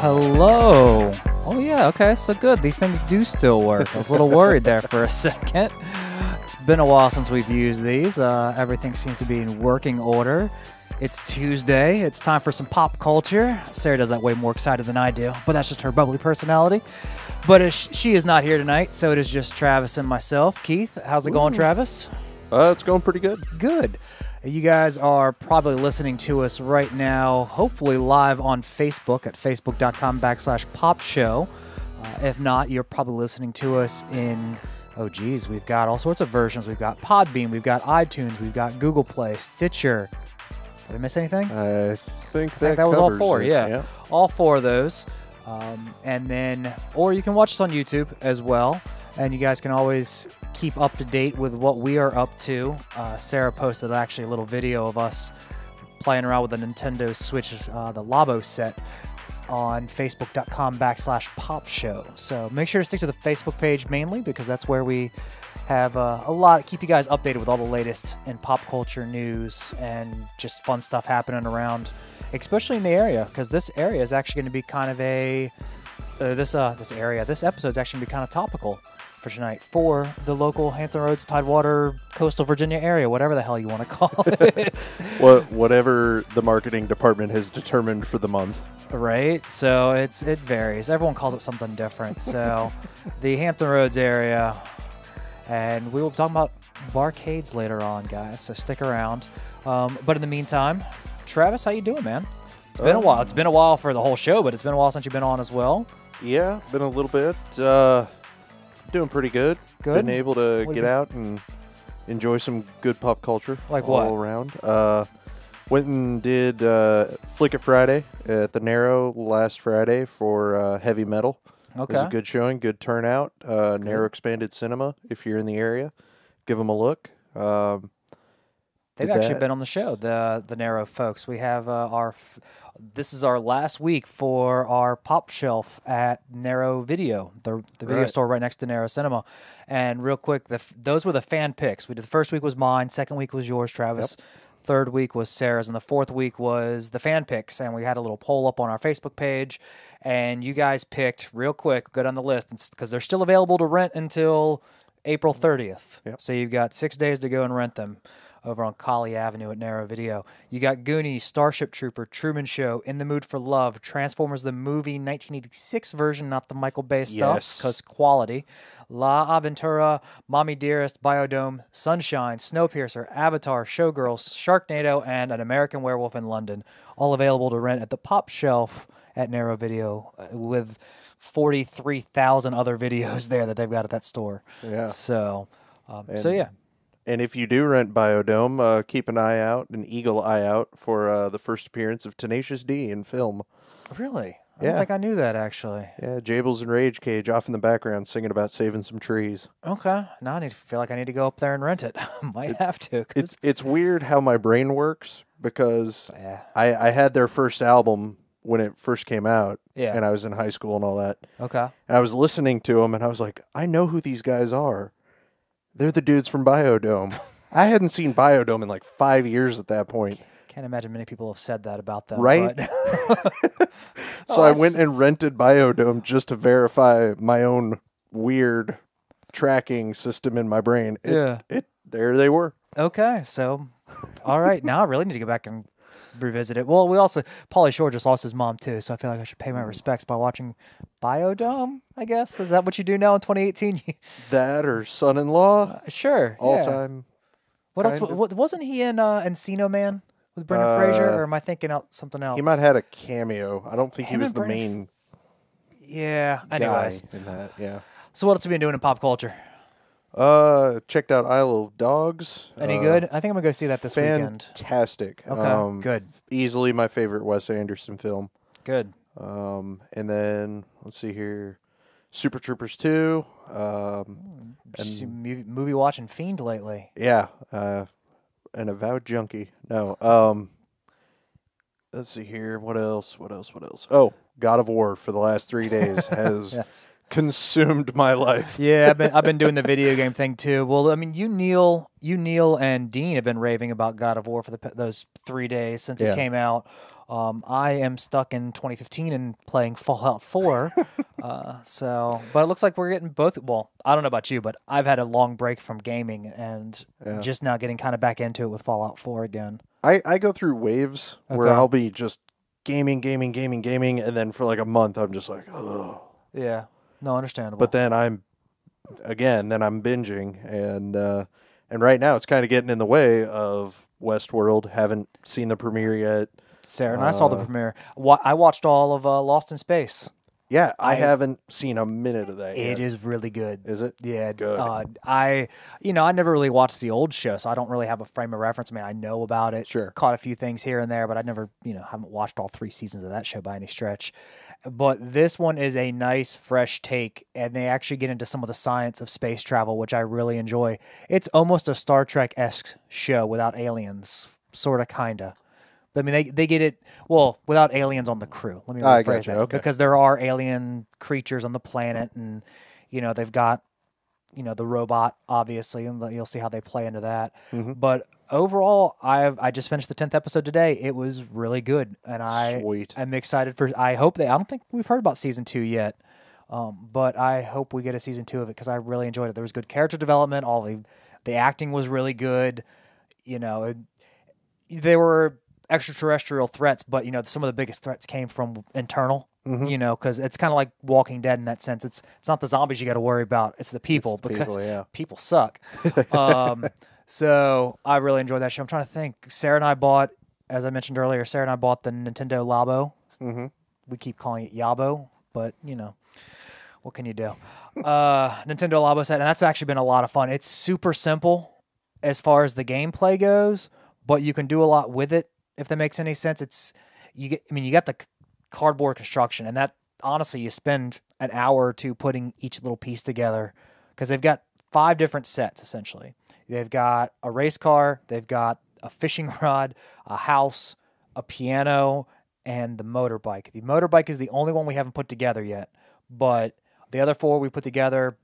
Hello. Oh, yeah, okay, so good. These things do still work. I was a little worried there for a second. It's been a while since we've used these. Everything seems to be in working order. It's Tuesday. It's time for some pop culture. Sarah does that way more excited than I do, but that's just her bubbly personality. But she is not here tonight, so it is just Travis and myself. Keith, how's it going, Travis? It's going pretty good. Good. You guys are probably listening to us right now, hopefully live on Facebook at facebook.com/popshow. If not, you're probably listening to us in, we've got all sorts of versions. We've got Podbean, we've got iTunes, we've got Google Play, Stitcher. Did I miss anything? I think that was all four, it. yeah. All four of those. And then, or you can watch us on YouTube as well. And you guys can always keep up to date with what we are up to. Sarah posted actually a little video of us playing around with the Nintendo Switch, the Labo set, on facebook.com/popshow. So make sure to stick to the Facebook page mainly, because that's where we have keep you guys updated with all the latest in pop culture news and just fun stuff happening around, especially in the area, because this area is actually going to be kind of this episode is actually going to be kind of topical for tonight for the local Hampton Roads, Tidewater, coastal Virginia area, whatever the hell you want to call it. Whatever the marketing department has determined for the month. Right, so it varies. Everyone calls it something different. So the Hampton Roads area, and we will be talking about Barcades later on, guys, so stick around. But in the meantime, Travis, how you doing, man? It's been a while. It's been a while for the whole show, but it's been a while since you've been on as well. Yeah, been a little bit. Doing pretty good. Good. Been able to get out and enjoy some good pop culture. Like all what? Around. Went and did Flick It Friday at the Narrow last Friday for heavy metal. Okay. It was a good showing, good turnout. Narrow Expanded Cinema, if you're in the area, give them a look. They've actually been on the show, the Narrow folks. We have this is our last week for our pop shelf at Narrow Video, the video store right next to Narrow Cinema. And real quick, those were the fan picks. We did the first week was mine, second week was yours, Travis. Yep. Third week was Sarah's, and the fourth week was the fan picks. And we had a little poll up on our Facebook page, and you guys picked real quick, go down the list, because they're still available to rent until April 30th. Yep. So you've got 6 days to go and rent them over on Colley Avenue at Narrow Video. You got Goonies, Starship Trooper, Truman Show, In the Mood for Love, Transformers the movie 1986 version, not the Michael Bay stuff, because quality, La Aventura, Mommy Dearest, Biodome, Sunshine, Snowpiercer, Avatar, Showgirls, Sharknado, and An American Werewolf in London, all available to rent at the Pop Shelf at Narrow Video, with 43,000 other videos there that they've got at that store. Yeah. So yeah. And if you do rent Biodome, keep an eagle eye out for the first appearance of Tenacious D in film. Really? I don't think I knew that, actually. Yeah, Jables and Rage Cage off in the background singing about saving some trees. Okay. Now I feel like I need to go up there and rent it. Might have to. It's weird how my brain works, because I had their first album when it first came out, and I was in high school and all that. Okay. And I was listening to them, and I was like, I know who these guys are. They're the dudes from Biodome. I hadn't seen Biodome in like 5 years at that point. Can't imagine many people have said that about them. Right? So I went and rented Biodome just to verify my own weird tracking system in my brain. There they were. Okay, so, all right. Now I really need to go back and revisit it. Well, Pauly Shore just lost his mom too, so I feel like I should pay my respects by watching Biodome, I guess. Is that what you do now in 2018? That or Son-in-Law? Sure. All time. What else? Wasn't he in Encino Man with Brendan Fraser, or am I thinking out something else? He might have had a cameo. I don't think he was the main anyways. guy in that, yeah. So what else have you been doing in pop culture? Checked out Isle of Dogs. Any good? I think I'm going to go see that this weekend. Fantastic. Okay, good. Easily my favorite Wes Anderson film. Good. And then, let's see here, Super Troopers 2. Movie watching fiend lately. Yeah, an avowed junkie. No, let's see here, what else? Oh, God of War for the last 3 days has consumed my life. Yeah, I've been doing the video game thing too. Well, I mean, Neil, and Dean have been raving about God of War for those 3 days since it came out. I am stuck in 2015 and playing Fallout 4. But it looks like we're getting both. Well, I don't know about you, but I've had a long break from gaming and just now getting kind of back into it with Fallout 4 again. I go through waves where I'll be just gaming, and then for like a month I'm just like, oh. Yeah, no, understandable. But then I'm binging, and right now it's kind of getting in the way of Westworld. Haven't seen the premiere yet. Sarah and I saw the premiere. I watched all of Lost in Space. Yeah, I haven't seen a minute of that yet. It is really good. Is it? Yeah. Good. I never really watched the old show, so I don't really have a frame of reference. I mean, I know about it. Sure. Caught a few things here and there, but I never, haven't watched all 3 seasons of that show by any stretch. But this one is a nice, fresh take, and they actually get into some of the science of space travel, which I really enjoy. It's almost a Star Trek-esque show without aliens, sort of, kind of. But I mean, they get it, well, without aliens on the crew. Let me rephrase that. Okay. Because there are alien creatures on the planet, and, they've got, the robot, obviously, and you'll see how they play into that. Mm-hmm. But overall, I just finished the 10th episode today. It was really good, and I'm excited for, I don't think we've heard about season 2 yet, but I hope we get a season 2 of it, because I really enjoyed it. There was good character development, the acting was really good, they were extraterrestrial threats, but some of the biggest threats came from internal. Mm-hmm. Because it's kind of like Walking Dead in that sense. It's not the zombies you got to worry about; it's the people, because people suck. So I really enjoyed that show. I'm trying to think. Sarah and I bought, as I mentioned earlier, the Nintendo Labo. Mm-hmm. We keep calling it Yabo, but what can you do? Nintendo Labo set, and that's actually been a lot of fun. It's super simple as far as the gameplay goes, but you can do a lot with it. If that makes any sense, you got the cardboard construction, and that honestly, you spend an hour or two putting each little piece together, because they've got 5 different sets essentially. They've got a race car, they've got a fishing rod, a house, a piano, and the motorbike. The motorbike is the only one we haven't put together yet, but the other 4 we put together.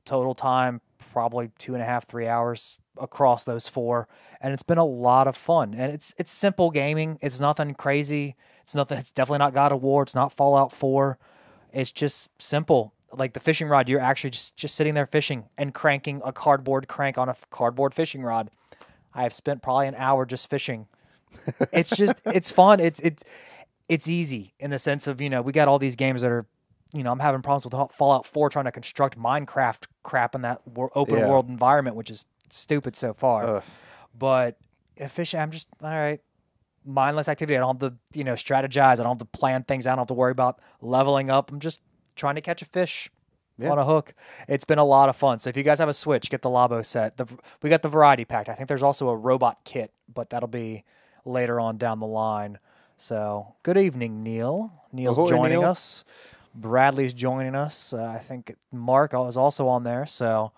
Total time probably 2.5, 3 hours across those 4, and it's been a lot of fun. And it's simple gaming. It's nothing crazy. It's definitely not God of War. It's not Fallout 4. It's just simple. Like the fishing rod, you're actually just sitting there fishing and cranking a cardboard crank on a cardboard fishing rod. I have spent probably an hour just fishing. It's fun. It's easy in the sense of, we got all these games that are, I'm having problems with Fallout 4 trying to construct Minecraft crap in that open world environment, which is stupid so far. But fishing, I'm just, all right, mindless activity. I don't have to, strategize. I don't have to plan things out. I don't have to worry about leveling up. I'm just trying to catch a fish on a hook. It's been a lot of fun. So if you guys have a Switch, get the Labo set. We got the variety pack. I think there's also a robot kit, but that'll be later on down the line. So good evening, Neil. Neil's joining us. Bradley's joining us. I think Mark is also on there. So,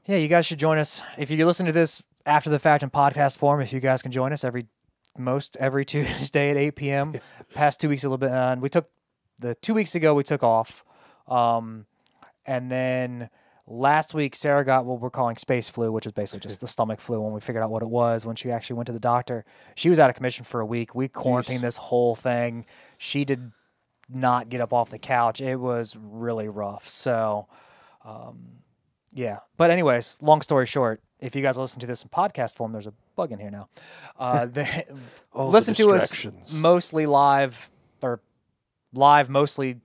yeah, you guys should join us. If you listen to this after the fact in podcast form, if you guys can join us every Tuesday at 8 p.m. Past 2 weeks a little bit. And we took 2 weeks ago, we took off. And then last week, Sarah got what we're calling space flu, which is basically just the stomach flu when we figured out what it was when she actually went to the doctor. She was out of commission for a week. We quarantined this whole thing. She did not get up off the couch. It was really rough. So, yeah. But anyways, long story short, if you guys listen to this in podcast form, there's a bug in here now. Listen to us mostly live, or live mostly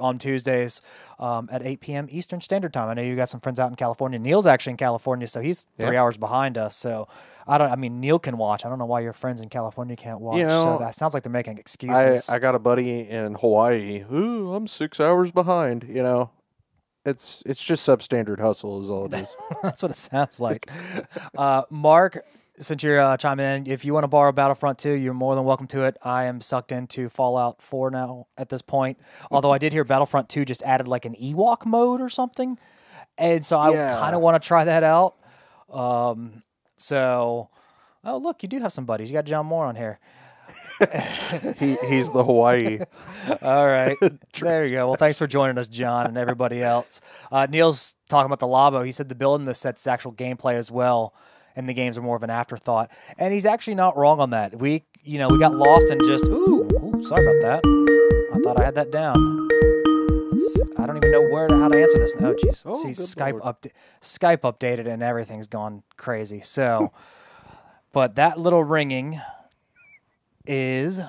on Tuesdays at 8 p.m. Eastern Standard Time. I know you got some friends out in California. Neil's actually in California, so he's 3 hours behind us. So Neil can watch. I don't know why your friends in California can't watch. So that sounds like they're making excuses. I got a buddy in Hawaii. Ooh, I'm 6 hours behind. It's just substandard hustle is all it is. That's what it sounds like. Mark, since you're chiming in, if you want to borrow Battlefront 2, you're more than welcome to it. I am sucked into Fallout 4 now at this point. Although I did hear Battlefront 2 just added like an Ewok mode or something. And so I kind of want to try that out. Oh, look, you do have some buddies. You got John Moore on here. He's the Hawaii. All right. There you go. Well, thanks for joining us, John, and everybody else. Neil's talking about the Labo. He said the building the set's actual gameplay as well, and the games are more of an afterthought. And he's actually not wrong on that. We got lost in just ooh, sorry about that. I thought I had that down. I don't even know how to answer this. Oh, jeez. See, Skype updated and everything's gone crazy. So, but that little ringing is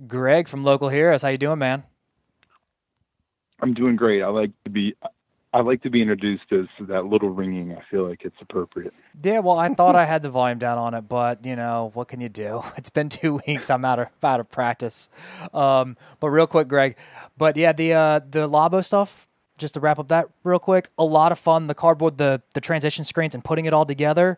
Greg from Local Heroes. How you doing, man? I'm doing great. I like to be introduced as that little ringing. I feel like it's appropriate. Yeah, well, I thought I had the volume down on it, but what can you do? It's been 2 weeks. I'm out of practice. But real quick, Greg. But yeah, the Labo stuff. Just to wrap up that real quick, a lot of fun. The cardboard, the transition screens, and putting it all together,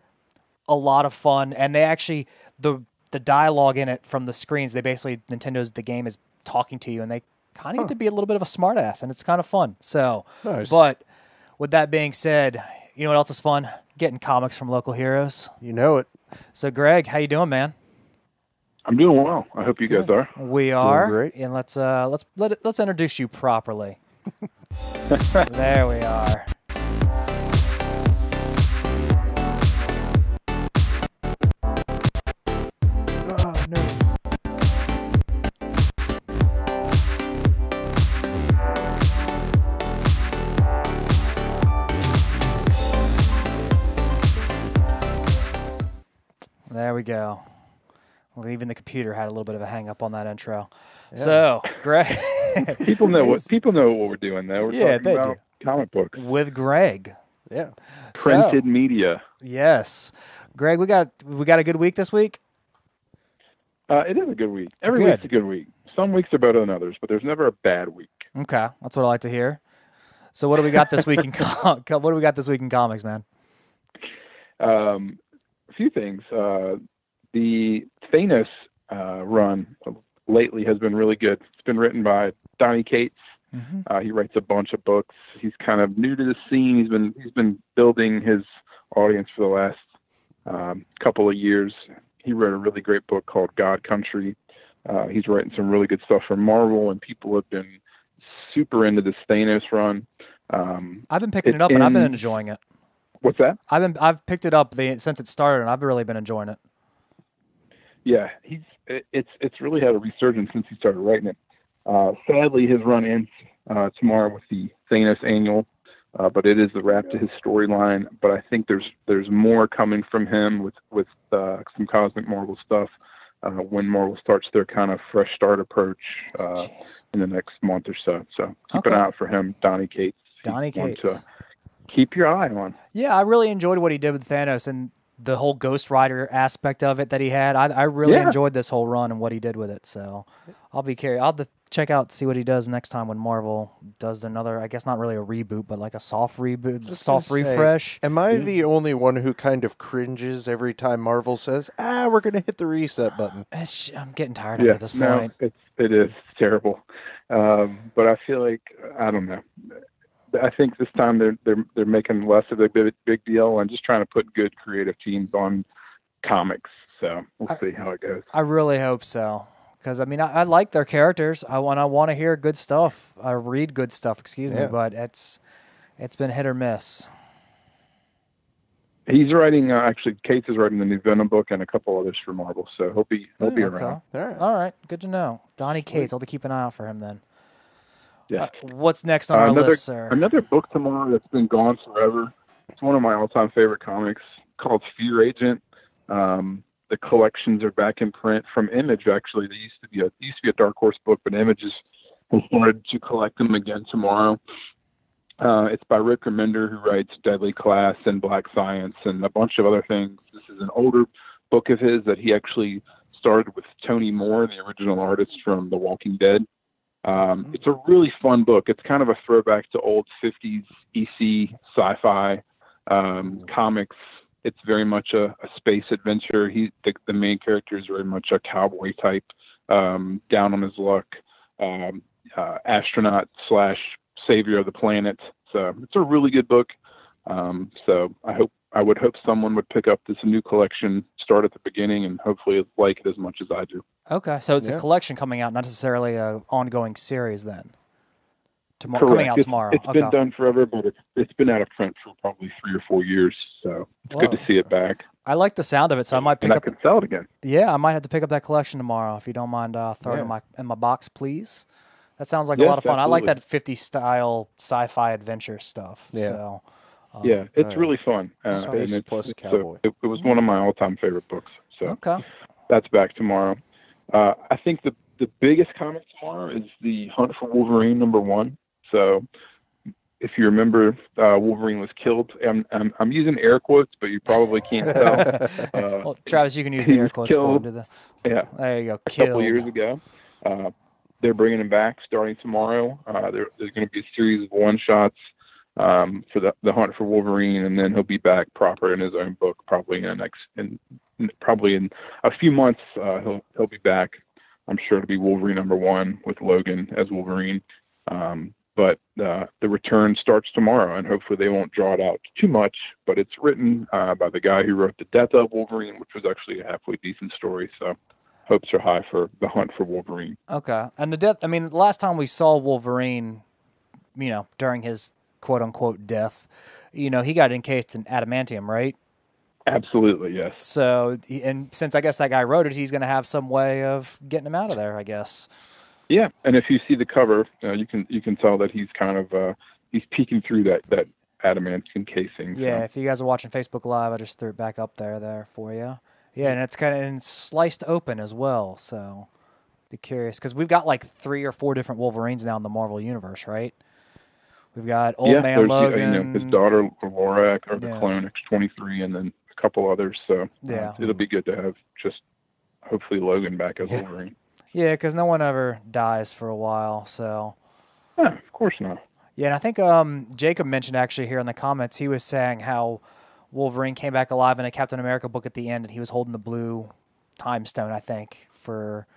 a lot of fun. And they actually the dialogue in it from the screens. The game is talking to you, and they kind of get to be a little bit of a smartass, and it's kind of fun. So, nice. But with that being said, you know what else is fun? Getting comics from Local Heroes. You know it. So, Greg, how you doing, man? I'm doing well. I hope you guys are. We are. Doing great. And let's introduce you properly. There we are. Oh no. There we go. Well, even the computer had a little bit of a hang up on that intro. Yeah. So, Greg. people know what we're doing though. We're talking about comic books with Greg. Yeah. Printed media. Yes. Greg, we got a good week this week? It is a good week. Every week's a good week. Some weeks are better than others, but there's never a bad week. Okay. That's what I like to hear. So what do we got this week in comics, man? A few things. The Thanos run lately has been really good. It's been written by Donny Cates. Mm-hmm. He writes a bunch of books. He's kind of new to the scene. He's been building his audience for the last couple of years. He wrote a really great book called God Country. He's writing some really good stuff for Marvel, and people have been super into this Thanos run. I've been picking it up, and I've been enjoying it. What's that? I've picked it up since it started, and I've really been enjoying it. Yeah, it's really had a resurgence since he started writing it. Sadly, his run ends tomorrow with the Thanos annual, but it is the wrap to his storyline. But I think there's more coming from him with some Cosmic Marvel stuff when Marvel starts their kind of fresh start approach in the next month or so. So keep an eye out for him, Donny Cates. Donny Cates. To keep your eye on. Yeah, I really enjoyed what he did with Thanos and the whole Ghost Rider aspect of it that he had. I really enjoyed this whole run and what he did with it. So I'll be curious. I'll check out, see what he does next time when Marvel does another, I guess not really a reboot, but like a soft reboot, refresh. Am I the only one who kind of cringes every time Marvel says, we're going to hit the reset button? I'm getting tired of it at this point. It is terrible. But I feel like, I don't know. I think this time they're making less of a big deal and just trying to put good creative teams on comics. So we'll see how it goes. I really hope so, because I mean I like their characters. I want to hear good stuff. I read good stuff. Excuse me, but it's been hit or miss. He's writing actually. Cates is writing the new Venom book and a couple others for Marvel. So he'll be around. All right, good to know. Donny Cates. I'll have to keep an eye out for him then. Yeah. What's next on our list, sir? Another book tomorrow that's been gone forever. It's one of my all-time favorite comics called Fear Agent. The collections are back in print from Image. Actually, there used to be a Dark Horse book, but Image has started to collect them again tomorrow. It's by Rick Remender, who writes Deadly Class and Black Science and a bunch of other things. This is an older book of his that he actually started with Tony Moore, the original artist from The Walking Dead. It's a really fun book. It's kind of a throwback to old 50s EC sci-fi comics. It's very much a space adventure. The main character is very much a cowboy type, down on his luck, astronaut / savior of the planet. So it's a really good book. So I hope I would hope someone would pick up this new collection, start at the beginning, and hopefully like it as much as I do. Okay, so it's a collection coming out, not necessarily an ongoing series then. Correct. Coming out tomorrow. It's been done forever, but it's been out of print for probably 3 or 4 years, so it's good to see it back. I like the sound of it, so I might pick up. I can sell it again. Yeah, I might have to pick up that collection tomorrow if you don't mind throwing it in my box, please. That sounds like a lot of fun. Absolutely. I like that 50 style sci-fi adventure stuff. Yeah. So, it's really fun. Space plus cowboy. So it was one of my all-time favorite books. So that's back tomorrow. I think the biggest comic tomorrow is the Hunt for Wolverine #1. So if you remember, Wolverine was killed. I'm using air quotes, but you probably can't tell. Well, Travis, you can use the air quotes. Killed, there you go. A couple years ago. They're bringing him back starting tomorrow. There's going to be a series of one-shots for the Hunt for Wolverine, and then he'll be back proper in his own book probably probably in a few months. He'll be back. I'm sure it'll be Wolverine #1 with Logan as Wolverine. But the return starts tomorrow, and hopefully they won't draw it out too much. But it's written by the guy who wrote The Death of Wolverine, which was actually a halfway decent story. So hopes are high for the Hunt for Wolverine. Okay. And the last time we saw Wolverine, during his quote-unquote death, he got encased in adamantium, right? Absolutely, yes. So, and since I guess that guy wrote it, he's going to have some way of getting him out of there, I guess. Yeah, and if you see the cover, you can tell that he's kind of he's peeking through that adamantium casing. Yeah, so. If you guys are watching Facebook Live, I just threw it back up there for you. Yeah, and it's sliced open as well. So, be curious because we've got like 3 or 4 different Wolverines now in the Marvel universe, right? We've got Old Man Logan, his daughter Lorak, or the clone X-23, and then a couple others. So it'll be good to have just hopefully Logan back as Wolverine. Yeah, because no one ever dies for a while, so. Yeah, of course not. Yeah, and I think Jacob mentioned actually here in the comments, he was saying how Wolverine came back alive in a Captain America book at the end, and he was holding the blue time stone, I think, for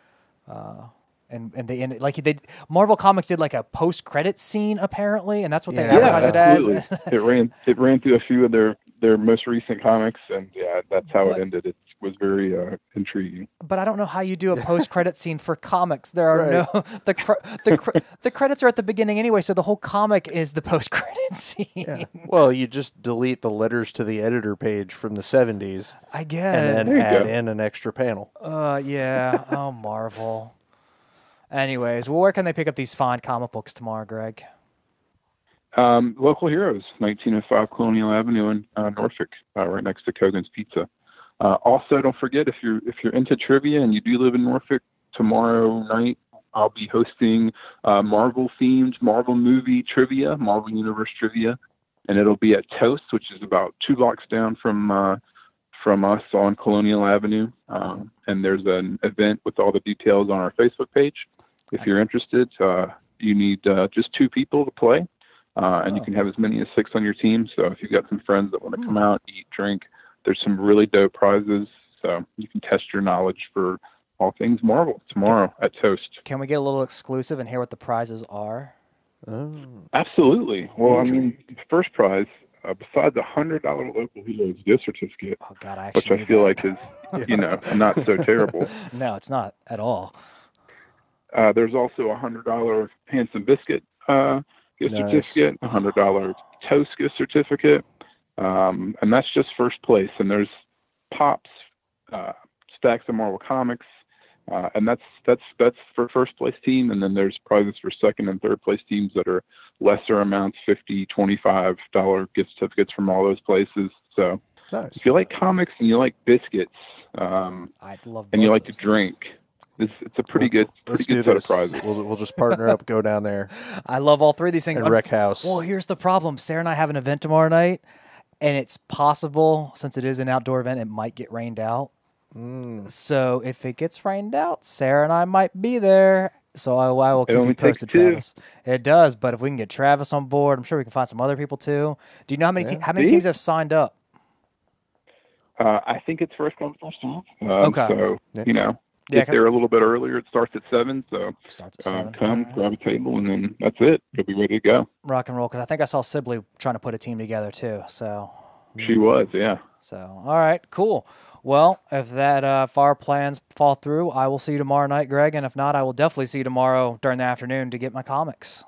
and they ended Marvel Comics did like a post-credit scene apparently, and that's what they advertised it as. it ran through a few of their most recent comics, and that's how it ended. It was very intriguing. But I don't know how you do a post-credit scene for comics. There are no the credits are at the beginning anyway, so the whole comic is the post-credit scene. Yeah. Well, you just delete the letters to the editor page from the 70s, I guess, and then add in an extra panel. Yeah. Oh, Marvel. Anyways, where can they pick up these fine comic books tomorrow, Greg? Local Heroes, 1905 Colonial Avenue in Norfolk, right next to Kogan's Pizza. Also, don't forget, if you're into trivia and you do live in Norfolk, tomorrow night I'll be hosting Marvel-themed Marvel movie trivia, Marvel Universe trivia, and it'll be at Toast, which is about 2 blocks down from us on Colonial Avenue. And there's an event with all the details on our Facebook page. If you're interested, you need just 2 people to play, and you can have as many as 6 on your team. So if you've got some friends that want to come out, eat, drink, there's some really dope prizes. So you can test your knowledge for all things Marvel tomorrow at Toast. Can we get a little exclusive and hear what the prizes are? Absolutely. Well, I mean, the first prize, besides a $100 Local Heroes gift certificate, which I feel like is, not so terrible. No, it's not at all. There's also a $100 Handsome Biscuit gift certificate, a $100 Toast gift certificate, and that's just first place. And there's Pops, stacks of Marvel Comics, and that's for first place team. And then there's prizes for second and third place teams that are lesser amounts, $50, $25 gift certificates from all those places. So if you like comics and you like biscuits, I'd love and you like to drink, it's a pretty good set of prizes. We'll just partner up, go down there. I love all 3 of these things. And wreck house. Well, here's the problem. Sarah and I have an event tomorrow night, and it's possible, since it is an outdoor event, it might get rained out. So if it gets rained out, Sarah and I might be there. So I will keep you posted, Travis. It does, but if we can get Travis on board, I'm sure we can find some other people too. Do you know how many teams have signed up? I think it's first come, first serve. Okay. So, get there a little bit earlier. It starts at 7, so starts at 7. Come, grab a table, and then that's it. You'll be ready to go. Rock and roll, because I think I saw Sibley trying to put a team together too. So She was, yeah. So, all right, cool. Well, if that if our plans fall through, I will see you tomorrow night, Greg. And if not, I will definitely see you tomorrow during the afternoon to get my comics.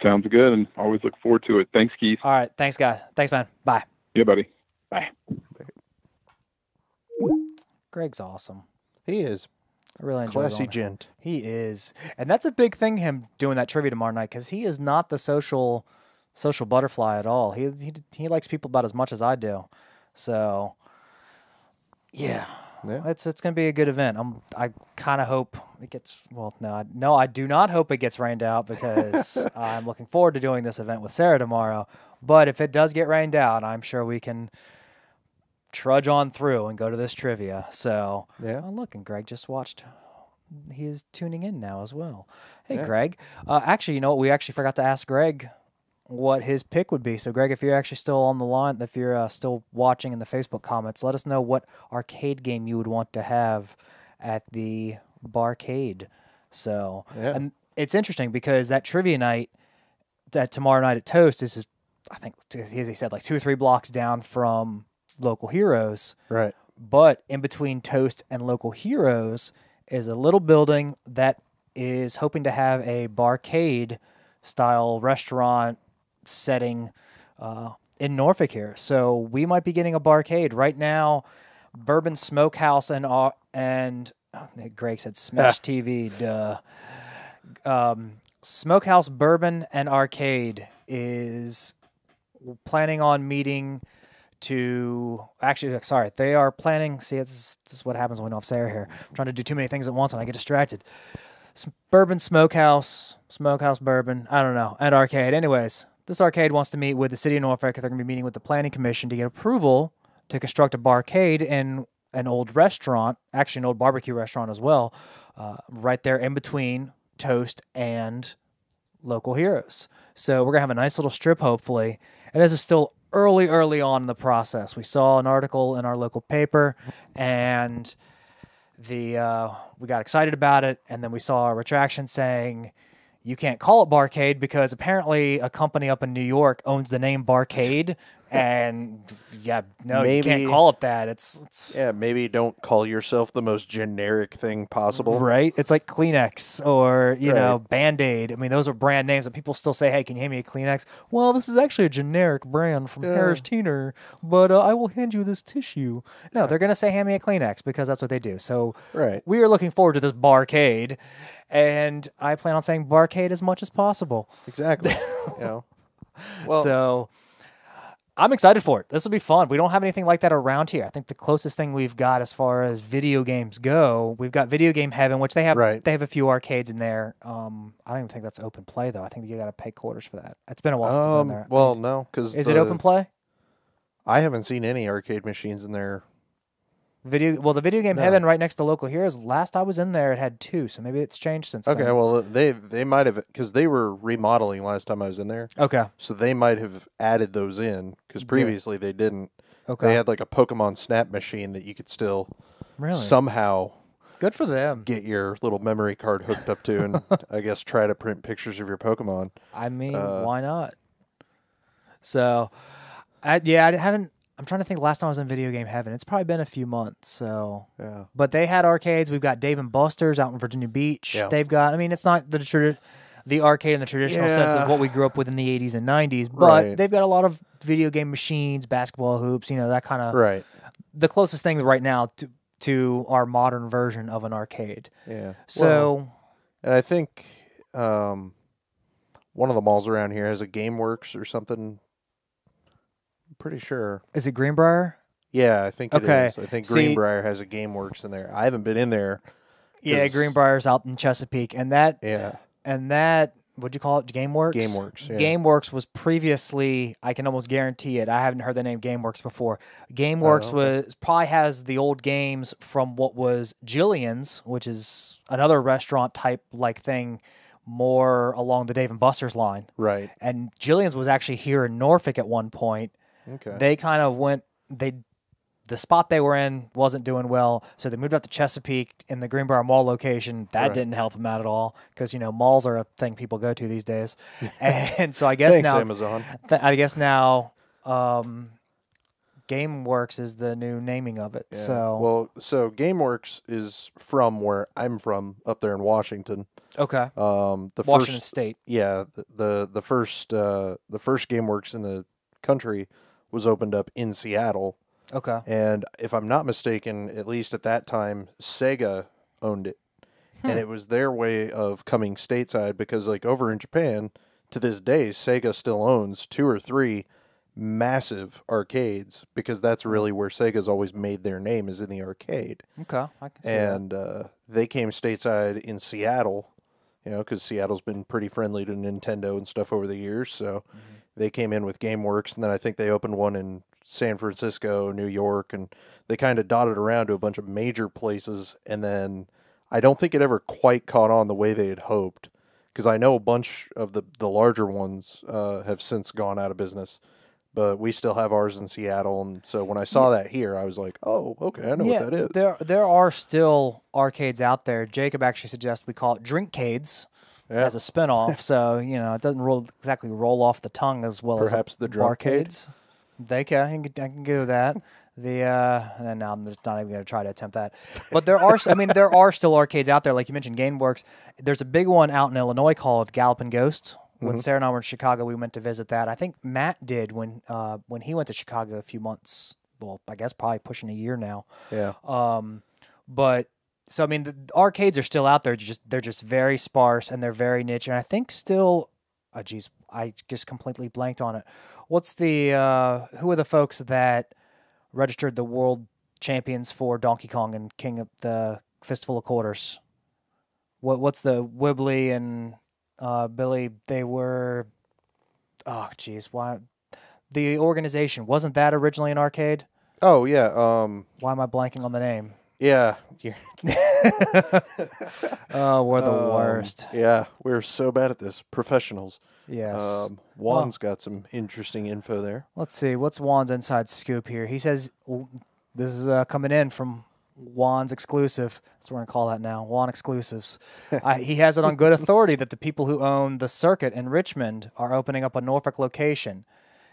Sounds good, and always look forward to it. Thanks, Keith. All right, thanks, guys. Thanks, man. Bye. Yeah, buddy. Bye. Greg's awesome. He is. I really enjoy classy gent. He is, and that's a big thing. Him doing that trivia tomorrow night because he is not the social butterfly at all. He likes people about as much as I do. So, yeah. It's gonna be a good event. I kind of hope it gets. Well, no, I do not hope it gets rained out because I'm looking forward to doing this event with Sarah tomorrow. But if it does get rained out, I'm sure we can trudge on through and go to this trivia. So, oh, look, and Greg just watched. He is tuning in now as well. Hey, Greg. Actually, you know what? We actually forgot to ask Greg what his pick would be. So, Greg, if you're actually still on the line, if you're still watching in the Facebook comments, let us know what arcade game you would want to have at the Barcade. So, and it's interesting because that trivia night, that tomorrow night at Toast is, I think, as he said, like 2 or 3 blocks down from Local Heroes. Right. But in between Toast and Local Heroes is a little building that is hoping to have a Barcade style restaurant setting in Norfolk here. So we might be getting a Barcade right now. Bourbon Smokehouse and Greg said Smash TV. Smokehouse Bourbon and Arcade is planning on meeting to they are planning. See, this is what happens when we don't have Sarah here. I'm trying to do too many things at once and I get distracted. Bourbon Smokehouse Bourbon, I don't know, and Arcade. Anyways, this arcade wants to meet with the city of Norfolk. They're going to be meeting with the planning commission to get approval to construct a barcade in an old restaurant, actually an old barbecue restaurant as well, right there in between Toast and Local Heroes. So we're going to have a nice little strip, hopefully. And this is still early on in the process. We saw an article in our local paper, and we got excited about it, and then we saw a retraction saying you can't call it Barcade because apparently a company up in New York owns the name Barcade, and maybe, you can't call it that. It's maybe don't call yourself the most generic thing possible. Right? It's like Kleenex or, you know, Band-Aid. I mean, those are brand names, and people still say, hey, can you hand me a Kleenex? Well, this is actually a generic brand from Harris Teeter, but I will hand you this tissue. No, they're going to say, hand me a Kleenex, because that's what they do. So we are looking forward to this Barcade, and I plan on saying Barcade as much as possible. Exactly. So I'm excited for it. This will be fun. We don't have anything like that around here. I think the closest thing we've got as far as video games go, we've got Video Game Heaven, which they have a few arcades in there. I don't even think that's open play, though. I think you got to pay quarters for that. It's been a while since I've been there. Well, no, because is it open play? I haven't seen any arcade machines in there. The Video Game Heaven right next to Local Heroes, last I was in there, it had 2, so maybe it's changed since then. Okay, well, they might have, because they were remodeling last time I was in there. Okay. So they might have added those in, because previously they didn't. Okay. They had like a Pokemon Snap machine that you could still somehow good for them get your little memory card hooked up to, and I guess try to print pictures of your Pokemon. I mean, why not? So, I haven't. I'm trying to think last time I was in Video Game Heaven. It's probably been a few months. So, but they had arcades. We've got Dave & Buster's out in Virginia Beach. Yeah. They've got, I mean, it's not the arcade in the traditional sense of what we grew up with in the 80s and 90s, but they've got a lot of video game machines, basketball hoops, that kind of the closest thing right now to our modern version of an arcade. Yeah. So, and I think one of the malls around here has a GameWorks or something. Pretty sure. Is it Greenbrier? Yeah, I think it is. I think Greenbrier has a GameWorks in there. I haven't been in there. Yeah, Greenbrier's out in Chesapeake, and that what'd you call it? GameWorks. GameWorks. Yeah. GameWorks was previously. I can almost guarantee it. I haven't heard the name GameWorks before. GameWorks probably has the old games from what was Jillian's, which is another restaurant type like thing, more along the Dave & Buster's line. Right. And Jillian's was actually here in Norfolk at one point. Okay. They kind of the spot they were in wasn't doing well, so they moved up to Chesapeake in the Greenbrier Mall location. That didn't help them out at all, because malls are a thing people go to these days. And so I guess Thanks, Amazon. I guess now GameWorks is the new naming of it. Yeah. So so GameWorks is from where I'm from, up there in Washington. okay, The Washington first, State. yeah, the first GameWorks in the country was opened up in Seattle. Okay. And if I'm not mistaken, at least at that time, Sega owned it. And it was their way of coming stateside because, like, over in Japan, to this day, Sega still owns 2 or 3 massive arcades because that's really where Sega's always made their name, is in the arcade. Okay, I can see And that. they came stateside in Seattle, because Seattle's been pretty friendly to Nintendo and stuff over the years. So they came in with GameWorks, and then I think they opened one in San Francisco, New York, and they kind of dotted around to a bunch of major places. And then I don't think it ever quite caught on the way they had hoped, because I know a bunch of the larger ones have since gone out of business. But we still have ours in Seattle, and so when I saw that here, I was like, "Oh, okay, I know what that is." There are still arcades out there. Jacob actually suggests we call it Drinkcades as a spinoff, so it doesn't exactly roll off the tongue as well Perhaps as the Drunkade. Barcades. I can go with that. And now I'm just not even going to try to attempt that. But there are still arcades out there, like you mentioned, GameWorks. There's a big one out in Illinois called Galloping Ghost. When Sarah and I were in Chicago, we went to visit that. I think Matt did when he went to Chicago a few months. Well, I guess probably pushing a year now. Yeah. But so the arcades are still out there. They're just very sparse and they're very niche. And I think still, I just completely blanked on it. What's the who are the folks that registered the world champions for Donkey Kong and King of the Fistful of Quarters? What's the Wibbly and Billy? They were, why? The organization, wasn't that originally an arcade? Oh yeah. Why am I blanking on the name? Yeah. Oh, we're the worst. Yeah, we're so bad at this. Professionals. Yes. Juan's got some interesting info there. Let's see. What's Juan's inside scoop here? He says this is coming in from Juan's exclusive. That's what we're going to call that now. Juan exclusives. He has it on good authority that the people who own the circuit in Richmond are opening up a Norfolk location.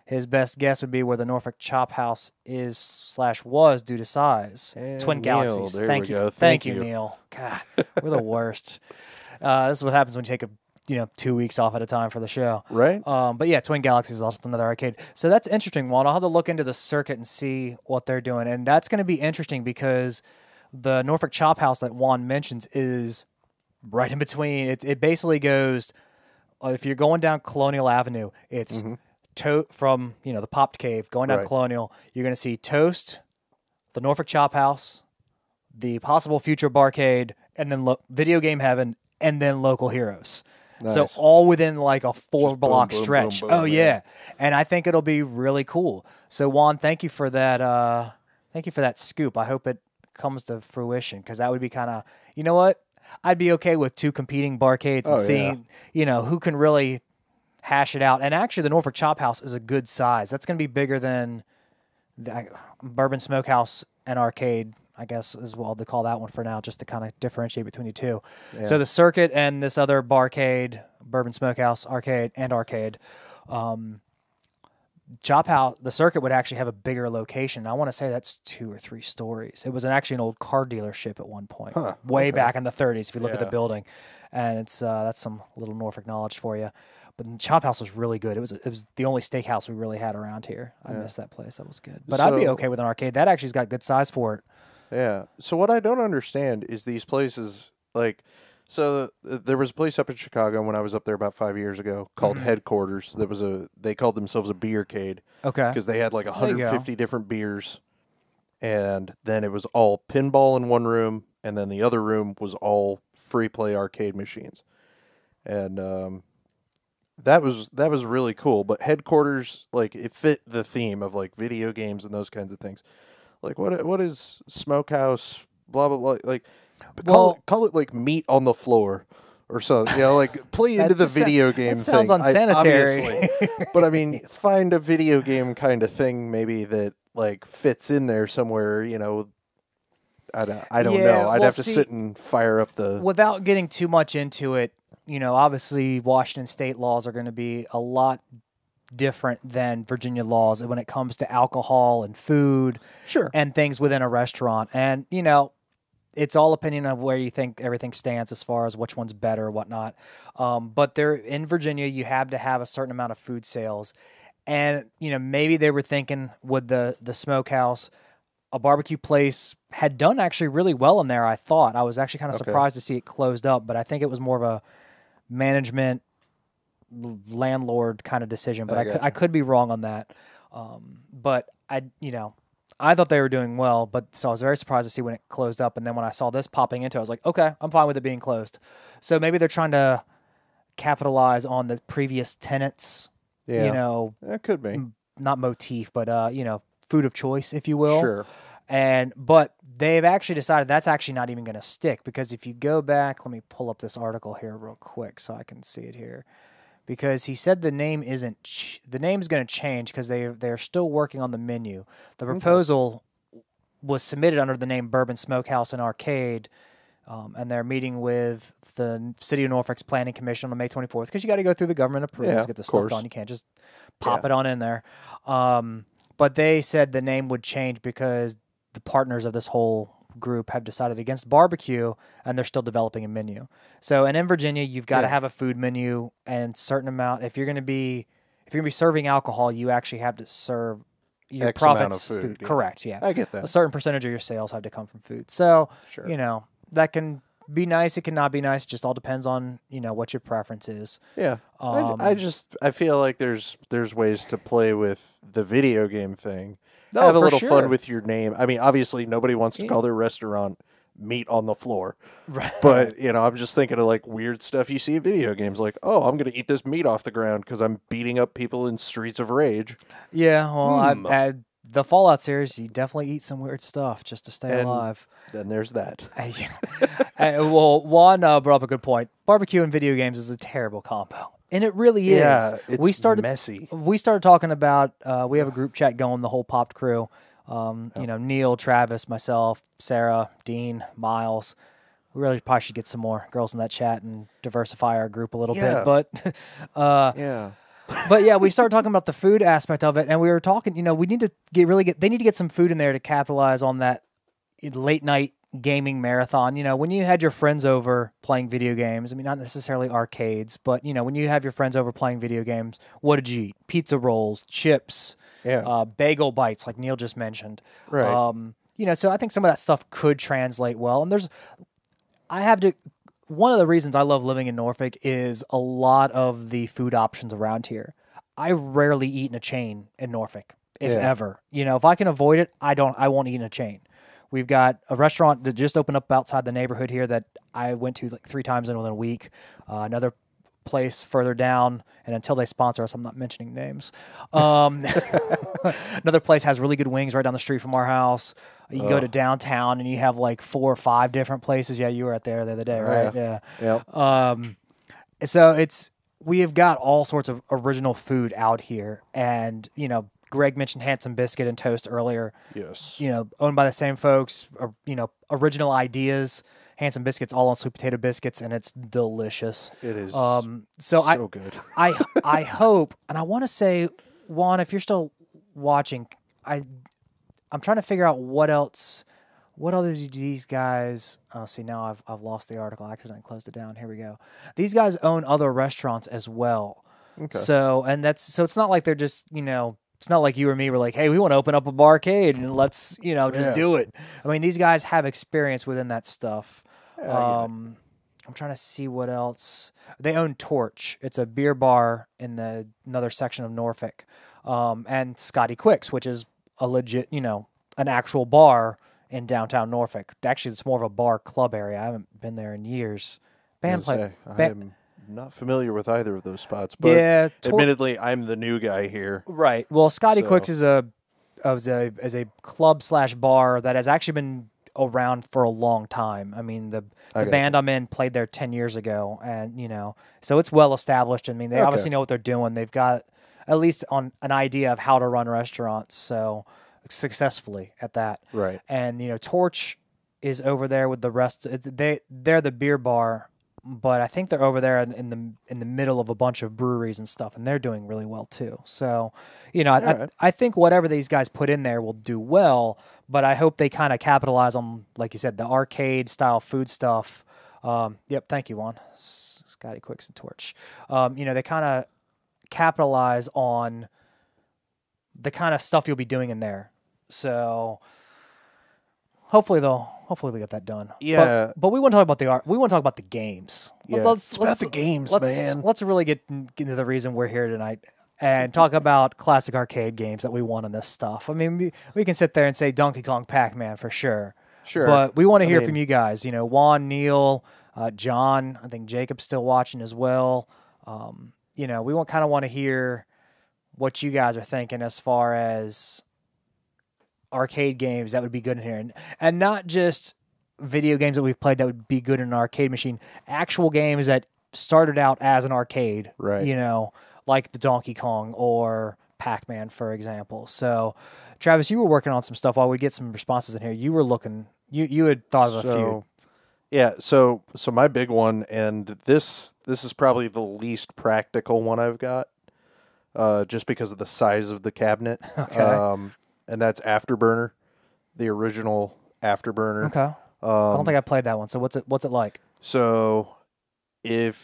His best guess would be where the Norfolk Chop House is/was due to size. And Twin Neil, Galaxies. there Thank we you. go. Thank you, Neil. God, we're the worst. This is what happens when you take 2 weeks off at a time for the show. Right. But yeah, Twin Galaxies is also another arcade. So that's interesting, Juan. I'll have to look into the circuit and see what they're doing. And that's going to be interesting because the Norfolk Chop House that Juan mentions is right in between. It basically goes, if you're going down Colonial Avenue, it's from the Popped Cave, going down Colonial, you're going to see Toast, the Norfolk Chop House, the possible future Barcade, and then Video Game Heaven, and then Local Heroes. Nice. So all within like a 4-block stretch. Boom, yeah. And I think it'll be really cool. So Juan, thank you for that. Thank you for that scoop. I hope it comes to fruition because that would be kind of, you know what? I'd be okay with 2 competing Barcades and seeing, who can really hash it out. And actually, the Norfolk Chop House is a good size. That's going to be bigger than the Bourbon Smokehouse and Arcade, I guess, is what they call that one for now, just to kind of differentiate between the two. Yeah. So the circuit and this other Barcade, Bourbon Smokehouse, Arcade, Chop House, the circuit would actually have a bigger location. I want to say that's 2 or 3 stories. It was actually an old car dealership at one point, way back in the 30s, if you look at the building. And it's that's some little Norfolk knowledge for you. But the Chop House was really good. It was the only steakhouse we really had around here. I missed that place. That was good. But I'd be okay with an arcade. That actually's got good size for it. Yeah. So what I don't understand is these places, like, so there was a place up in Chicago when I was up there about 5 years ago called Headquarters. They called themselves a beercade. Okay. Because they had like 150 different beers, and then it was all pinball in one room, and then the other room was all free play arcade machines, and that was really cool. But Headquarters, like, it fit the theme of like video games and those kinds of things. Like what is Smokehouse? Blah blah blah. Like, call it like Meat on the Floor or something. Like play into the video game. That sounds thing. unsanitary. But I mean, find a video game kind of thing maybe that like fits in there somewhere. I don't know. I'd have to sit and fire up the. Without getting too much into it, obviously Washington state laws are going to be a lot different than Virginia laws when it comes to alcohol and food Sure. and things within a restaurant. And, it's all opinion of where you think everything stands as far as which one's better or whatnot. But there in Virginia, you have to have a certain amount of food sales. And, maybe they were thinking with the smokehouse, a barbecue place had done actually really well in there, I thought. I was actually kind of surprised to see it closed up, but I think it was more of a management landlord kind of decision. But I could be wrong on that. But I thought they were doing well, but so I was very surprised to see when it closed up. And then when I saw this popping into it, I was like, okay, I'm fine with it being closed. So maybe they're trying to capitalize on the previous tenants, that could be. Not motif, but, food of choice, if you will. Sure. But they've actually decided that's actually not even going to stick, because if you go back, let me pull up this article here real quick so I can see it here. Because he said the name the name's going to change because they're still working on the menu. The proposal was submitted under the name Bourbon Smokehouse and Arcade, and they're meeting with the City of Norfolk's Planning Commission on May 24th, because you got to go through the government approvals to get this stuff done. You can't just pop it on in there. But they said the name would change because the partners of this whole group have decided against barbecue, and they're still developing a menu. So, and in Virginia, you've got to have a food menu and certain amount. If you're going to be serving alcohol, you actually have to serve your X profits. amount of food. Yeah. Correct. Yeah, I get that. A certain percentage of your sales have to come from food. So, Sure. That can be nice. It cannot be nice. It just all depends on what your preference is. Yeah. I feel like there's ways to play with the video game thing. No, have a for little sure. fun with your name. I mean, obviously, nobody wants to call their restaurant Meat on the Floor. Right. But, I'm just thinking of, like, weird stuff you see in video games. Like, oh, I'm going to eat this meat off the ground because I'm beating up people in Streets of Rage. Yeah, well, the Fallout series, you definitely eat some weird stuff just to stay alive. Then there's that. Well, Juan brought up a good point. Barbecue and video games is a terrible combo. And it really is. Yeah, it's messy. We started talking about, we have a group chat going, the whole Popped crew. Neil, Travis, myself, Sarah, Dean, Miles. We really probably should get some more girls in that chat and diversify our group a little bit. But, But yeah, we started talking about the food aspect of it, and we were talking, we need to they need to get some food in there to capitalize on that late night gaming marathon. When you had your friends over playing video games, I mean, not necessarily arcades, but when you have your friends over playing video games, what did you eat? Pizza rolls, chips, bagel bites, like Neil just mentioned. Right. So I think some of that stuff could translate well. And one of the reasons I love living in Norfolk is a lot of the food options around here. I rarely eat in a chain in Norfolk, if ever. If I can avoid it, I won't eat in a chain. We've got a restaurant that just opened up outside the neighborhood here that I went to like 3 times within a week. Another place further down, and until they sponsor us, I'm not mentioning names. Another place has really good wings right down the street from our house. You can go to downtown, and you have like 4 or 5 different places. Yeah, you were out there the other day, right? Yeah. So we have got all sorts of original food out here, and Greg mentioned Handsome Biscuit and Toast earlier. Yes. Owned by the same folks. Original ideas. Handsome Biscuits, all on sweet potato biscuits, and it's delicious. It is. So good. I hope, and I want to say, Juan, if you're still watching, I'm trying to figure out what else do these guys. Oh, see, now I've lost the article. I accidentally closed it down. Here we go. These guys own other restaurants as well. Okay. So it's not like they're just It's not like you or me were like, hey, we want to open up a barcade and let's, just do it. I mean, these guys have experience within that stuff. I'm trying to see what else. They own Torch. It's a beer bar in another section of Norfolk. And Scotty Quick's, which is a legit, an actual bar in downtown Norfolk. Actually, it's more of a bar club area. I haven't been there in years. I'm not familiar with either of those spots, but admittedly, I'm the new guy here. Right. Well, Scotty Quick's is a club / bar that has actually been around for a long time. I mean, the band I'm in played there 10 years ago, and so it's well established. I mean, they obviously know what they're doing. They've got at least on an idea of how to run restaurants, so successfully at that. Right. And Torch is over there with the rest. They're the beer bar but I think they're over there in the middle of a bunch of breweries and stuff, and they're doing really well too. So, I think whatever these guys put in there will do well, but I hope they kind of capitalize on, like you said, the arcade style food stuff. Yep, thank you, Juan. Scotty Quicks and Torch. They kind of capitalize on the kind of stuff you'll be doing in there. So hopefully they get that done. Yeah, but we want to talk about the art. We want to talk about the games. It's about the games, man. Let's really get into the reason we're here tonight and talk about classic arcade games that we want on this stuff. I mean, we can sit there and say Donkey Kong, Pac-Man for sure. Sure. But we want to hear from you guys. Juan, Neil, John. I think Jacob's still watching as well. We kind of want to hear what you guys are thinking as far as arcade games that would be good in here, and not just video games that we've played that would be good in an arcade machine. Actual games that started out as an arcade, right? Like the Donkey Kong or Pac-Man, for example. So, Travis, you were working on some stuff while we get some responses in here. You were looking. You had thought of a few. Yeah. So my big one, and this is probably the least practical one I've got, just because of the size of the cabinet. Okay. And that's Afterburner, the original Afterburner. Okay. I don't think I played that one. So what's it like? So, did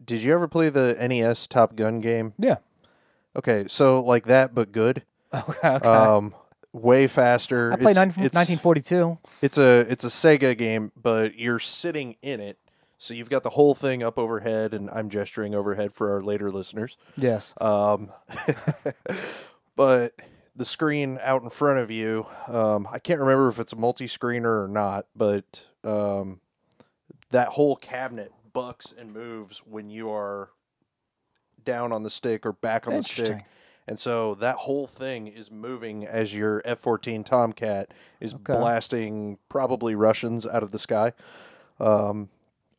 you ever play the NES Top Gun game? Yeah. Okay, so like that, but good. Okay. Way faster. I played 1942. It's a Sega game, but you're sitting in it, so you've got the whole thing up overhead, and I'm gesturing overhead for our later listeners. Yes. But the screen out in front of you, I can't remember if it's a multi-screener or not, but that whole cabinet bucks and moves when you are down on the stick or back on the stick. And so that whole thing is moving as your F-14 Tomcat is blasting probably Russians out of the sky. And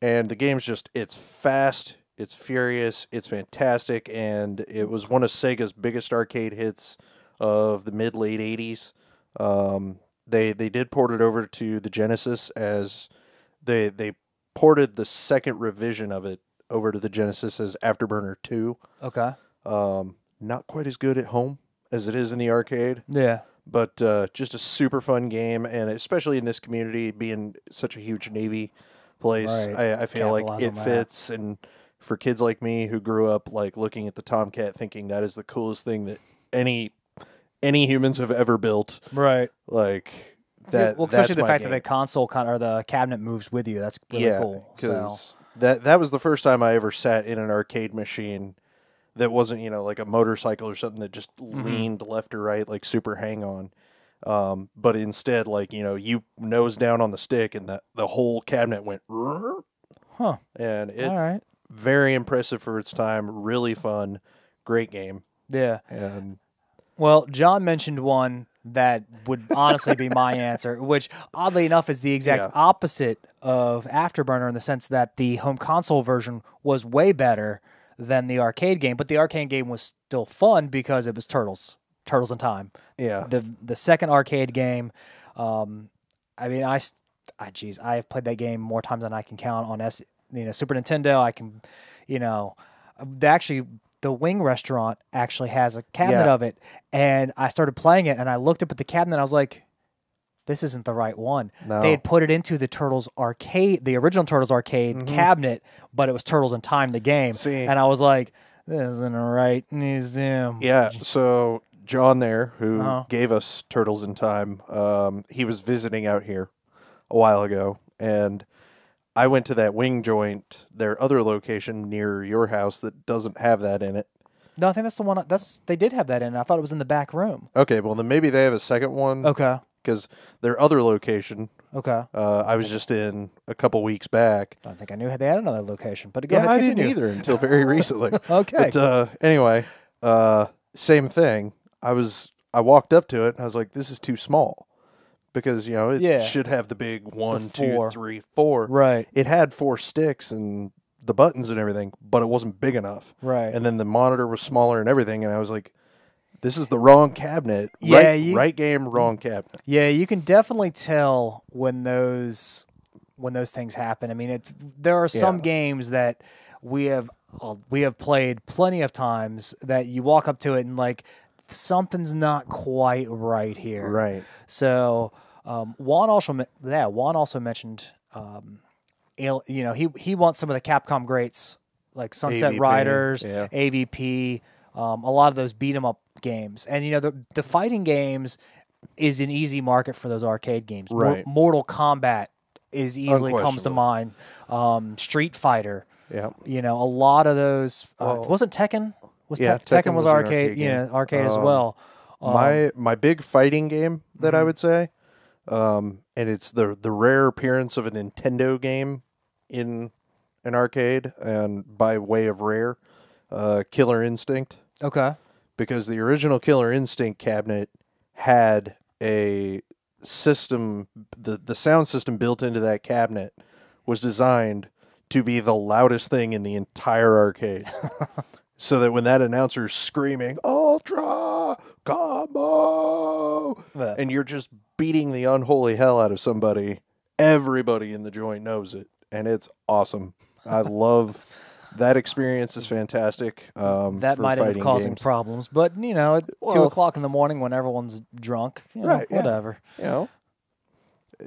the game's it's fast, it's furious, it's fantastic, and it was one of Sega's biggest arcade hits of the mid-late 80s. They did port it over to the Genesis as they ported the second revision of it over to the Genesis as Afterburner 2. Okay. Not quite as good at home as it is in the arcade. Yeah. But just a super fun game, and especially in this community, being such a huge Navy place, right. I feel like it fits. And for kids like me who grew up like looking at the Tomcat thinking that is the coolest thing that any humans have ever built. Right. Like that. Well, especially the fact that the console or the cabinet moves with you. That's really cool. So that was the first time I ever sat in an arcade machine that wasn't, like a motorcycle or something that just leaned left or right, like super hang on. But instead, like, you nose down on the stick and the whole cabinet went, huh. And all right. Very impressive for its time. Really fun. Great game. Yeah. And well, John mentioned one that would honestly be my answer, which oddly enough is the exact opposite of Afterburner in the sense that the home console version was way better than the arcade game, but the arcade game was still fun because it was Turtles in Time. Yeah. The second arcade game, I mean, I have played that game more times than I can count on Super Nintendo. I can, actually the Wing Restaurant actually has a cabinet of it, and I started playing it, and I looked up at the cabinet, and I was like, this isn't the right one. No. They had put it into the Turtles arcade, the original Turtles arcade cabinet, but it was Turtles in Time, the game. And I was like, this isn't the right museum. Yeah, so John there, who gave us Turtles in Time, he was visiting out here a while ago, and I went to that wing joint, their other location near your house that doesn't have that in it. No, I think that's the one. They did have that in it. I thought it was in the back room. Okay, well then maybe they have a second one. Okay. Because their other location, I was just in a couple weeks back. I don't think I knew they had another location, but go ahead, I continue. didn't either until very recently. Okay. But anyway, same thing. I walked up to it and I was like, this is too small. Because, it should have the big 1, 2, 3, 4. Right. It had 4 sticks and the buttons and everything, but it wasn't big enough. Right. And then the monitor was smaller and everything, and I was like, this is the wrong cabinet. Yeah, right game, wrong cabinet. Yeah, you can definitely tell when those when those things happen. I mean, there are some games that we have played plenty of times that you walk up to it and like something's not quite right here. Right. So Juan also mentioned, he wants some of the Capcom greats like Sunset AVP, Riders, yeah. AVP, a lot of those beat 'em up games, and the fighting games is an easy market for those arcade games. Right. Mortal Kombat is easily comes to mind. Street Fighter. Yeah. A lot of those. Wasn't Tekken? Tekken was arcade. Arcade as well. My big fighting game that I would say, and it's the rare appearance of a Nintendo game in an arcade, and by way of rare, Killer Instinct. Okay. Because the original Killer Instinct cabinet had a system, the sound system built into that cabinet was designed to be the loudest thing in the entire arcade. So that when that announcer's screaming, Ultra Combo, and you're just beating the unholy hell out of somebody, everybody in the joint knows it. And it's awesome. I love that experience. Is fantastic. That might end up causing problems, but at 2 o'clock in the morning when everyone's drunk, whatever.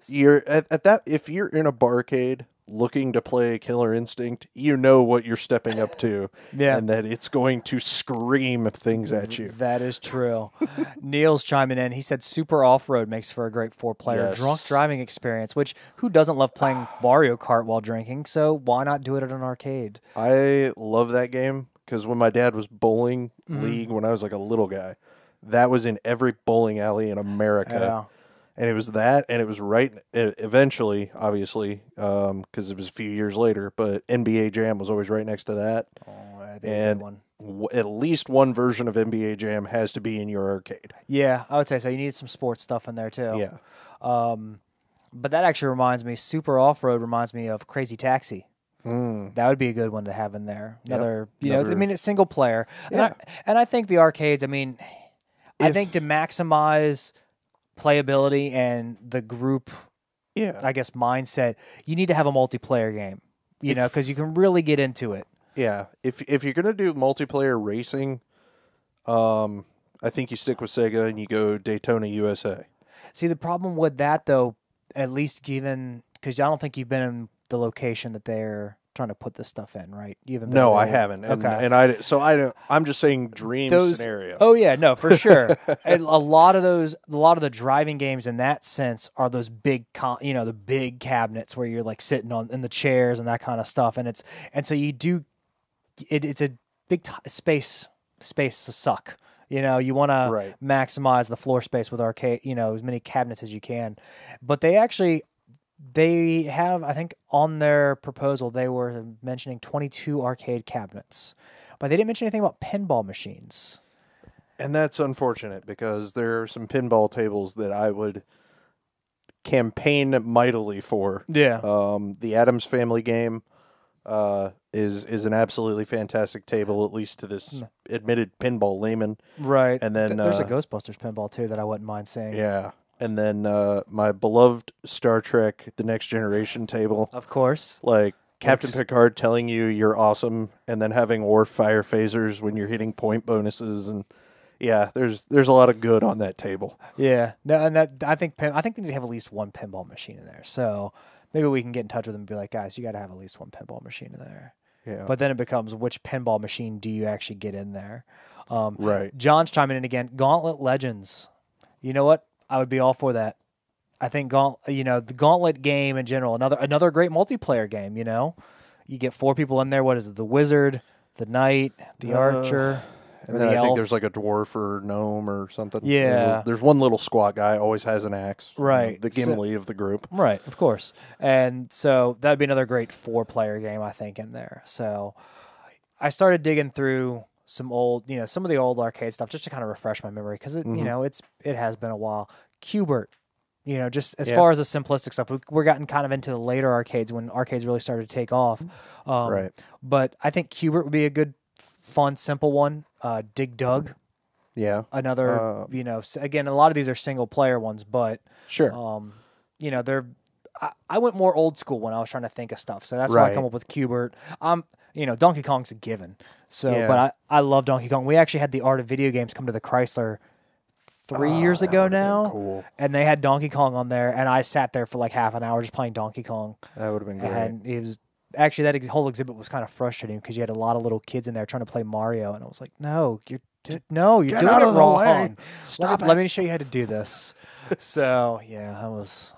You're at that. If you're in a barcade looking to play Killer Instinct, you know what you're stepping up to, and that it's going to scream things at you. That is true. Neil's chiming in. He said Super Off-Road makes for a great 4-player drunk driving experience, which who doesn't love playing Mario Kart while drinking, so why not do it at an arcade? I love that game because when my dad was bowling league when I was like a little guy, that was in every bowling alley in America. Yeah. And it was that, and it was eventually, obviously, because it was a few years later, but NBA Jam was always right next to that. Oh, and at least one version of NBA Jam has to be in your arcade. Yeah, I would say so. You need some sports stuff in there, too. Yeah. But that actually reminds me, Super Off-Road reminds me of Crazy Taxi. That would be a good one to have in there. It's single player. Yeah. And I think the arcades, I think to maximize playability and the group, I guess, mindset, you need to have a multiplayer game, because you can really get into it. Yeah, if you're gonna do multiplayer racing, I think you stick with Sega and you go Daytona USA. See, the problem with that, though, at least given, because I don't think you've been in the location that they're trying to put this stuff in, right? You haven't been No, there. I haven't. And, Okay. and I don't. I'm just saying dream scenario. Oh yeah, no, for sure. And a lot of the driving games in that sense are those big, the big cabinets where you're like sitting in the chairs and that kind of stuff. So you do, it's a big space to suck. You want to maximize the floor space with arcade, as many cabinets as you can. But they have, I think, on their proposal, they were mentioning 22 arcade cabinets, but they didn't mention anything about pinball machines. And that's unfortunate because there are some pinball tables that I would campaign mightily for. Yeah. The Addams Family game is an absolutely fantastic table, at least to this admitted pinball layman. Right. And then there's a Ghostbusters pinball too that I wouldn't mind seeing. Yeah. And then my beloved Star Trek The Next Generation table. Of course. Like Captain Picard telling you you're awesome and then having Worf fire phasers when you're hitting point bonuses. And yeah, there's a lot of good on that table. Yeah. No, and I think they need to have at least one pinball machine in there. So maybe we can get in touch with them and be like, guys, you got to have at least one pinball machine in there. Yeah. But then it becomes, which pinball machine do you actually get in there? Right. John's chiming in again. Gauntlet Legends. You know what? I would be all for that. I think the Gauntlet game in general, another great multiplayer game. You get 4 people in there. What is it? The wizard, the knight, the archer, and then the I elf. think there's like a dwarf or gnome or something. Yeah. There's one little squat guy always has an axe. Right. The Gimli of the group. Right. Of course. And so that'd be another great 4-player game, I think, in there. So I started digging through some of the old arcade stuff just to kind of refresh my memory because it has been a while. Qbert, just as far as the simplistic stuff, we're gotten kind of into the later arcades when arcades really started to take off. Right. But I think Qbert would be a good, fun, simple one. Dig Dug. Yeah. Another, again, a lot of these are single player ones, but sure. I went more old school when I was trying to think of stuff, so that's why I come up with Cubert. Donkey Kong's a given. So, but I love Donkey Kong. We actually had the Art of Video Games come to the Chrysler 3 years ago now, cool. And they had Donkey Kong on there, and I sat there for like half an hour just playing Donkey Kong. That would have been great. And it was actually that whole exhibit was kind of frustrating because you had a lot of little kids in there trying to play Mario, and I was like, no, you're doing it wrong. Let me show you how to do this. So yeah, that was.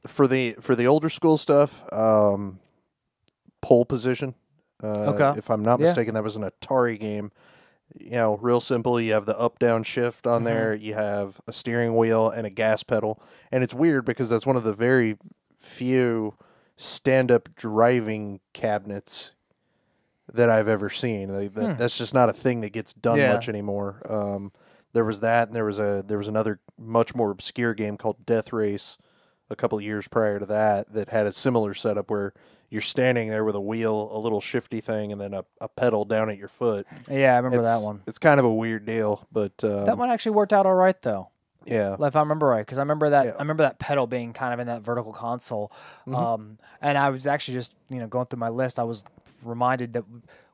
For the older school stuff, pole position. If I'm not mistaken, that was an Atari game. Real simple. You have the up-down shift on there. You have a steering wheel and a gas pedal. And it's weird because that's one of the very few stand-up driving cabinets that I've ever seen. That's just not a thing that gets done much anymore. There was that, and there was another much more obscure game called Death Race a couple of years prior to that had a similar setup where you're standing there with a wheel, a little shifty thing, and then a pedal down at your foot. Yeah, I remember that one. It's kind of a weird deal, but that one actually worked out all right though. Yeah, if I remember right, because I remember that I remember that pedal being kind of in that vertical console. And I was actually just going through my list. I was reminded that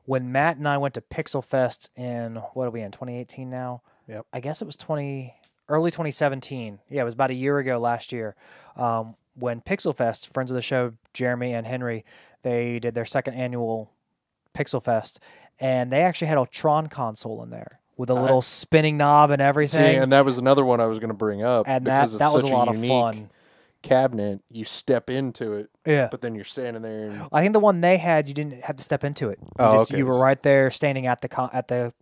when Matt and I went to Pixel Fest in 2018 now. Yep. I guess it was early 2017. Yeah, it was about a year ago last year. When Pixel Fest, friends of the show, Jeremy and Henry, they did their second annual Pixel Fest, and they actually had a Tron console in there with a little spinning knob and everything. See, and that was another one I was going to bring up. And that was a lot of fun. Cabinet, you step into it, but then you're standing there. And... I think the one they had, you didn't have to step into it. You were right there, standing at the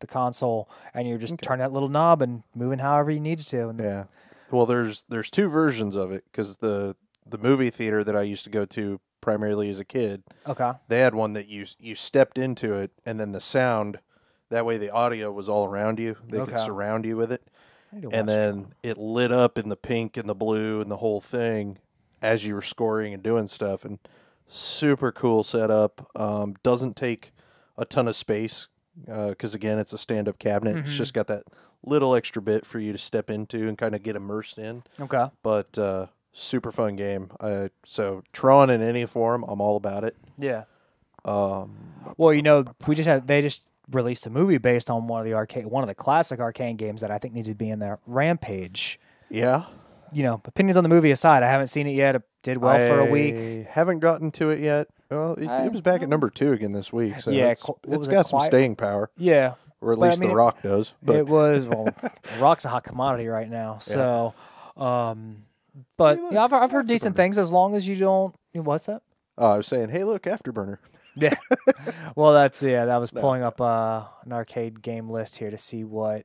the console, and you're just turning that little knob and moving however you needed to. And well, there's two versions of it because the movie theater that I used to go to primarily as a kid, they had one that you stepped into it, and then the sound, that way the audio was all around you. They could surround you with it, and then it lit up in the pink and the blue and the whole thing as you were scoring and doing stuff. And super cool setup. Doesn't take a ton of space. Because, again, it's a stand-up cabinet. It's just got that little extra bit for you to step into and kind of get immersed in. Okay. But super fun game. So Tron in any form, I'm all about it. Yeah. Well, they just released a movie based on one of the classic arcade games that I think needed to be in there, Rampage. Yeah. Opinions on the movie aside, I haven't seen it yet. It did well for a week. I haven't gotten to it yet. Well, it was back at number 2 again this week, so it's got some staying power. Yeah. Or at least The Rock does. But. It was, Rock's a hot commodity right now. So, I've heard decent things as long as you don't, what's that? I was saying, hey, look, Afterburner. Yeah. Well, that was pulling up an arcade game list here to see what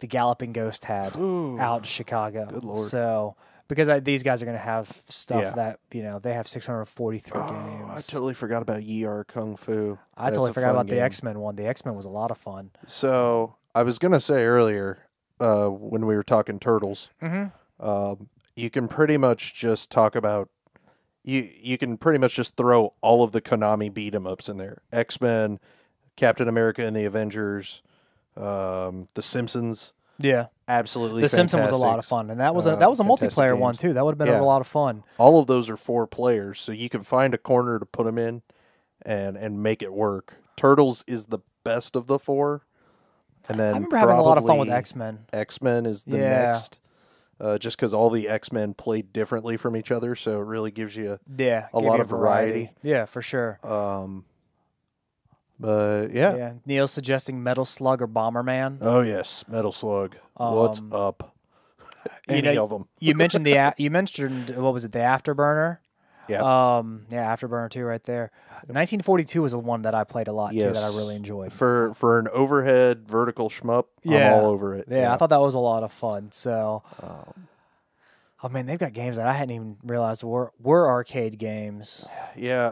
the Galloping Ghost had out in Chicago. Good Lord. So... Because these guys are going to have stuff that, they have 643 games. I totally forgot about Yi-Er Kung Fu. I totally forgot about the X-Men one. The X-Men was a lot of fun. So, I was going to say earlier, when we were talking Turtles, you can pretty much just talk about, you can pretty much just throw all of the Konami beat-em-ups in there. X-Men, Captain America and the Avengers, The Simpsons. Yeah, absolutely. The Simpsons was a lot of fun, and that was a multiplayer one too. That would have been a lot of fun. All of those are 4 players, so you can find a corner to put them in, and make it work. Turtles is the best of the 4, and then I remember having a lot of fun with X-Men. X-Men is the next, just because all the X-Men play differently from each other, so it really gives you a lot of variety. Yeah, for sure. But Neil's suggesting Metal Slug or Bomberman. Oh yes, Metal Slug. What's up? Any of them. You mentioned what was it? The Afterburner. Yeah. Afterburner 2 right there. 1942 was the one that I played a lot too that I really enjoyed. For an overhead vertical shmup, I'm all over it. Yeah, I thought that was a lot of fun. So. They've got games that I hadn't even realized were arcade games. Yeah,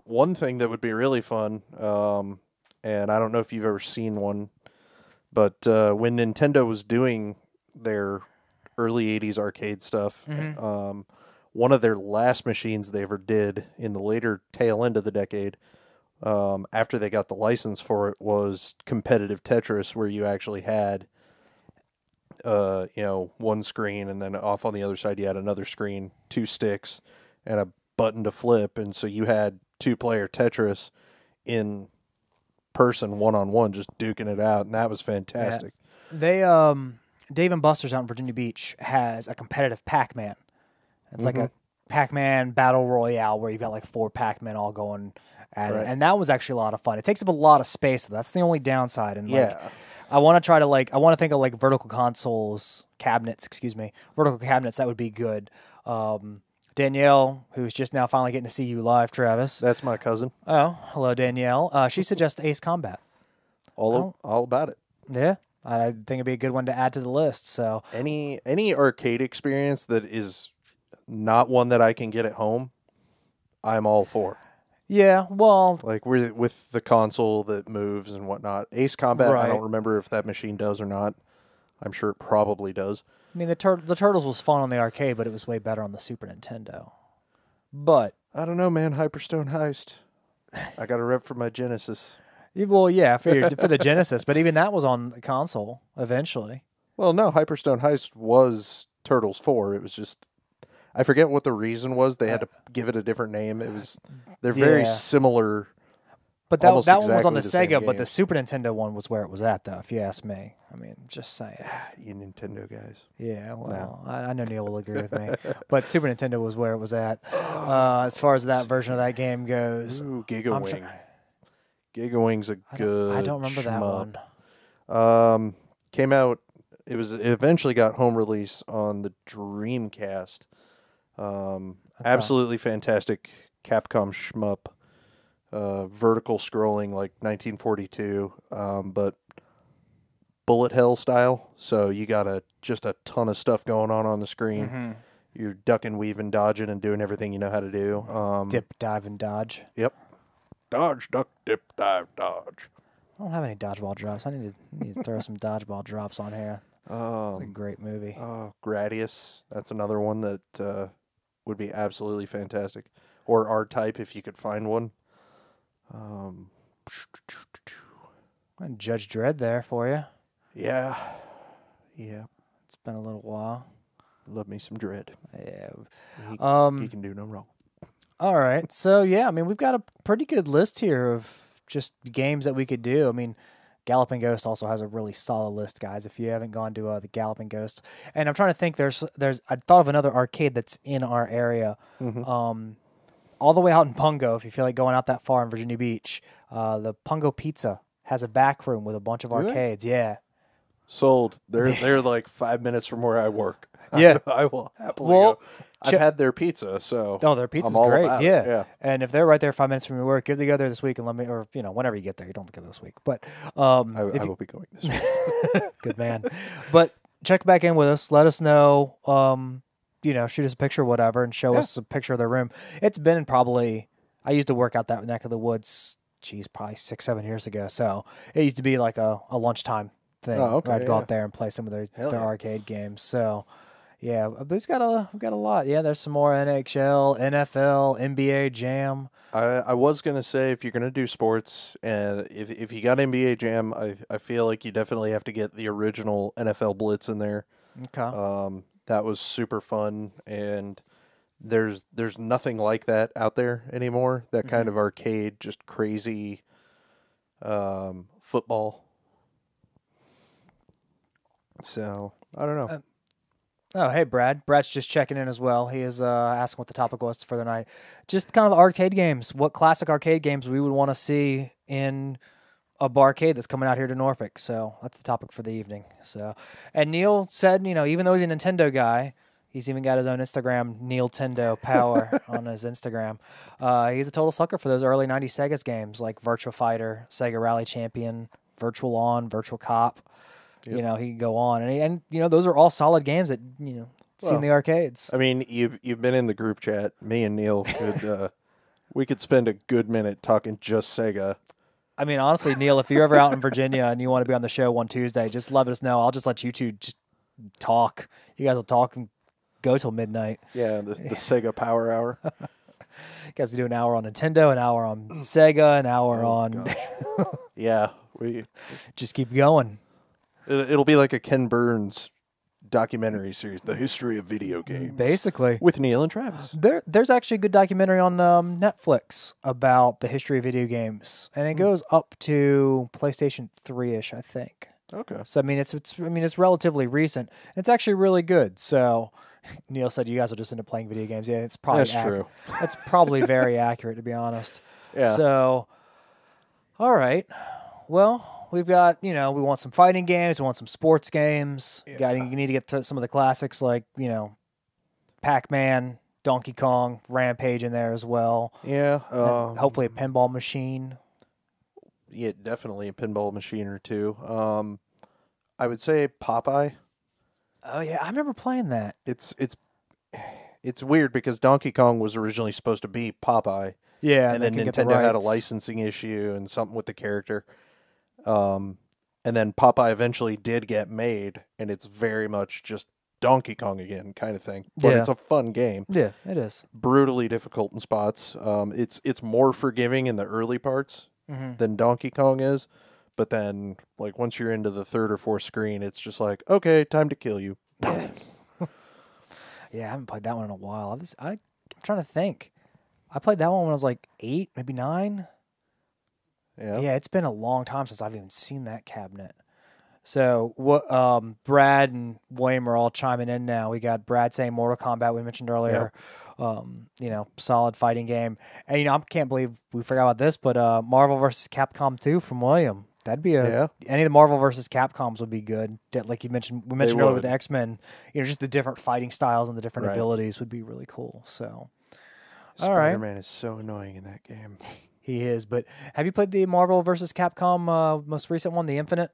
one thing that would be really fun, and I don't know if you've ever seen one, but when Nintendo was doing their early 80s arcade stuff, one of their last machines they ever did in the later tail end of the decade, after they got the license for it, was competitive Tetris, where you actually had one screen, and then off on the other side you had another screen, 2 sticks, and a button to flip, and so you had 2-player Tetris in person, one-on-one, just duking it out, and that was fantastic. Yeah. They Dave and Buster's out in Virginia Beach has a competitive Pac-Man. It's like a Pac-Man battle royale where you've got like 4 Pac-Men all going at it, and that was actually a lot of fun. It takes up a lot of space, though. That's the only downside. And I want to think of like vertical cabinets that would be good. Danielle, who's just now finally getting to see you live, Travis. That's my cousin. Oh, hello, Danielle. She suggests Ace Combat. All about it. Yeah, I think it'd be a good one to add to the list. So any arcade experience that is not one that I can get at home, I'm all for. Yeah, well, like with the console that moves and whatnot. Ace Combat, I don't remember if that machine does or not. I'm sure it probably does. I mean, the Turtles was fun on the arcade, but it was way better on the Super Nintendo. But I don't know, man. Hyperstone Heist. I got a rep for my Genesis. Well, yeah, for the Genesis, but even that was on the console eventually. Well, no, Hyperstone Heist was Turtles 4. It was just, I forget what the reason was. They had to give it a different name. They're very similar. But that one was on the Sega, but the Super Nintendo one was where it was at, though, if you ask me. I mean, just saying. You Nintendo guys. Yeah, well, no. I know Neil will agree with me. But Super Nintendo was where it was at. As far as that version of that game goes. Ooh, Giga Wing. Giga Wing's a good I don't remember that one. Came out, it eventually got home release on the Dreamcast. Absolutely fantastic Capcom shmup. Vertical scrolling like 1942, but bullet hell style. So you got just a ton of stuff going on the screen. Mm-hmm. You're ducking, weaving, dodging, and doing everything you know how to do. Dip, dive, and dodge. Yep. Dodge, duck, dip, dive, dodge. I don't have any dodgeball drops. I need to throw some dodgeball drops on here. It's a great movie. Gradius. That's another one that would be absolutely fantastic. Or R-Type if you could find one. And Judge Dredd there for you. Yeah. It's been a little while. Love me some Dredd. Yeah. He can do no wrong. All right. So, yeah, I mean, we've got a pretty good list here of just games that we could do. I mean, Galloping Ghost also has a really solid list, guys, if you haven't gone to the Galloping Ghost. And I'm trying to think, there's I thought of another arcade that's in our area. Mm-hmm. All the way out in Pungo, if you feel like going out that far in Virginia Beach, the Pungo Pizza has a back room with a bunch of arcades. Yeah. Sold. They're like 5 minutes from where I work. Yeah. I will happily go. I've had their pizza, so their pizza's great. Yeah. And if they're right there 5 minutes from your work, go there this week and let me, or whenever you get there. You don't go this week, but I will be going this week. Good man. But check back in with us. Let us know. Shoot us a picture or whatever, and show us a picture of their room. It's been I used to work out that neck of the woods, probably 6-7 years ago. So it used to be like a lunchtime thing. Oh, okay, where I'd go out there and play some of their arcade games. So, yeah, but we've got a lot. Yeah, there's some more NHL, NFL, NBA Jam. I was going to say, if you're going to do sports, and if you got NBA Jam, I feel like you definitely have to get the original NFL Blitz in there. Okay. That was super fun, and there's nothing like that out there anymore. That kind of arcade, just crazy football. So, I don't know. Hey, Brad. Brad's just checking in as well. He is asking what the topic was for the night. Just kind of the arcade games. What classic arcade games we would want to see in a Barcade that's coming out here to Norfolk. So that's the topic for the evening. So, and Neil said, even though he's a Nintendo guy, he's even got his own Instagram, Neil Tendo Power, on his Instagram. He's a total sucker for those early 90s Sega's games like Virtua Fighter, Sega Rally Champion, Virtual On, Virtual Cop. Yep. He can go on. And those are all solid games that, see in the arcades. I mean, you've been in the group chat. Me and Neil could, we could spend a good minute talking just Sega. I mean, honestly, Neil, if you're ever out in Virginia and you want to be on the show one Tuesday, just let us know. I'll just let you two just talk. You guys will talk and go till midnight. Yeah, the Sega Power Hour. You guys do an hour on Nintendo, an hour on Sega, an hour on... Yeah. We just keep going. It'll be like a Ken Burns documentary series, The History of Video Games. Basically. With Neil and Travis. There's actually a good documentary on Netflix about the history of video games, and it goes up to PlayStation 3-ish, I think. Okay. So it's relatively recent. And it's actually really good. So Neil said you guys will just end up playing video games. Yeah, it's probably That's true. That's probably very accurate, to be honest. Yeah. So, all right. Well, we've got, we want some fighting games. We want some sports games. Yeah. You need to get to some of the classics like, Pac-Man, Donkey Kong, Rampage in there as well. Yeah. And hopefully a pinball machine. Yeah, definitely a pinball machine or two. I would say Popeye. Oh yeah, I remember playing that. It's weird because Donkey Kong was originally supposed to be Popeye. Yeah, and then Nintendo had a licensing issue and something with the character. And then Popeye eventually did get made, and it's very much just Donkey Kong again kind of thing. But it's a fun game. Yeah, it is. Brutally difficult in spots. It's more forgiving in the early parts than Donkey Kong is. But then, like, once you're into the third or fourth screen, it's just like, okay, time to kill you. Yeah, I haven't played that one in a while. I'm trying to think. I played that one when I was like 8, maybe 9. Yeah, it's been a long time since I've even seen that cabinet. So what? Brad and William are all chiming in now. We got Brad saying Mortal Kombat we mentioned earlier. Solid fighting game. And I can't believe we forgot about this, but Marvel vs. Capcom 2 from William. That'd be any of the Marvel vs. Capcoms would be good. Like we mentioned earlier with the X-Men. Just the different fighting styles and the different abilities would be really cool. So, Spider-Man is so annoying in that game. He is. But have you played the Marvel vs. Capcom most recent one, the Infinite?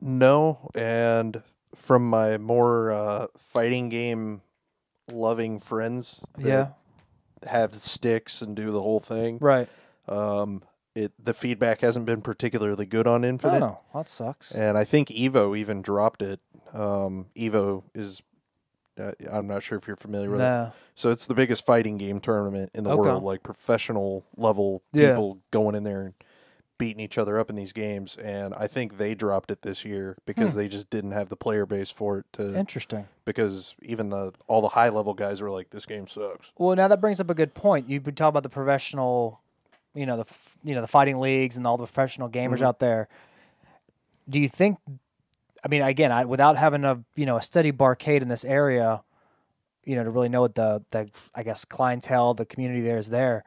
No, and from my more fighting game loving friends that have sticks and do the whole thing. Right. The feedback hasn't been particularly good on Infinite. Oh, that sucks. And I think Evo even dropped it. Evo is, I'm not sure if you're familiar with it. So it's the biggest fighting game tournament in the world, like professional level people going in there and beating each other up in these games. And I think they dropped it this year because they just didn't have the player base for it. Interesting. Because even all the high level guys were like, this game sucks. Well, now that brings up a good point. You've been talking about the professional, the fighting leagues and all the professional gamers out there. Do you think? I mean, again, without having a steady barcade in this area, to really know what the I guess clientele, the community there is there.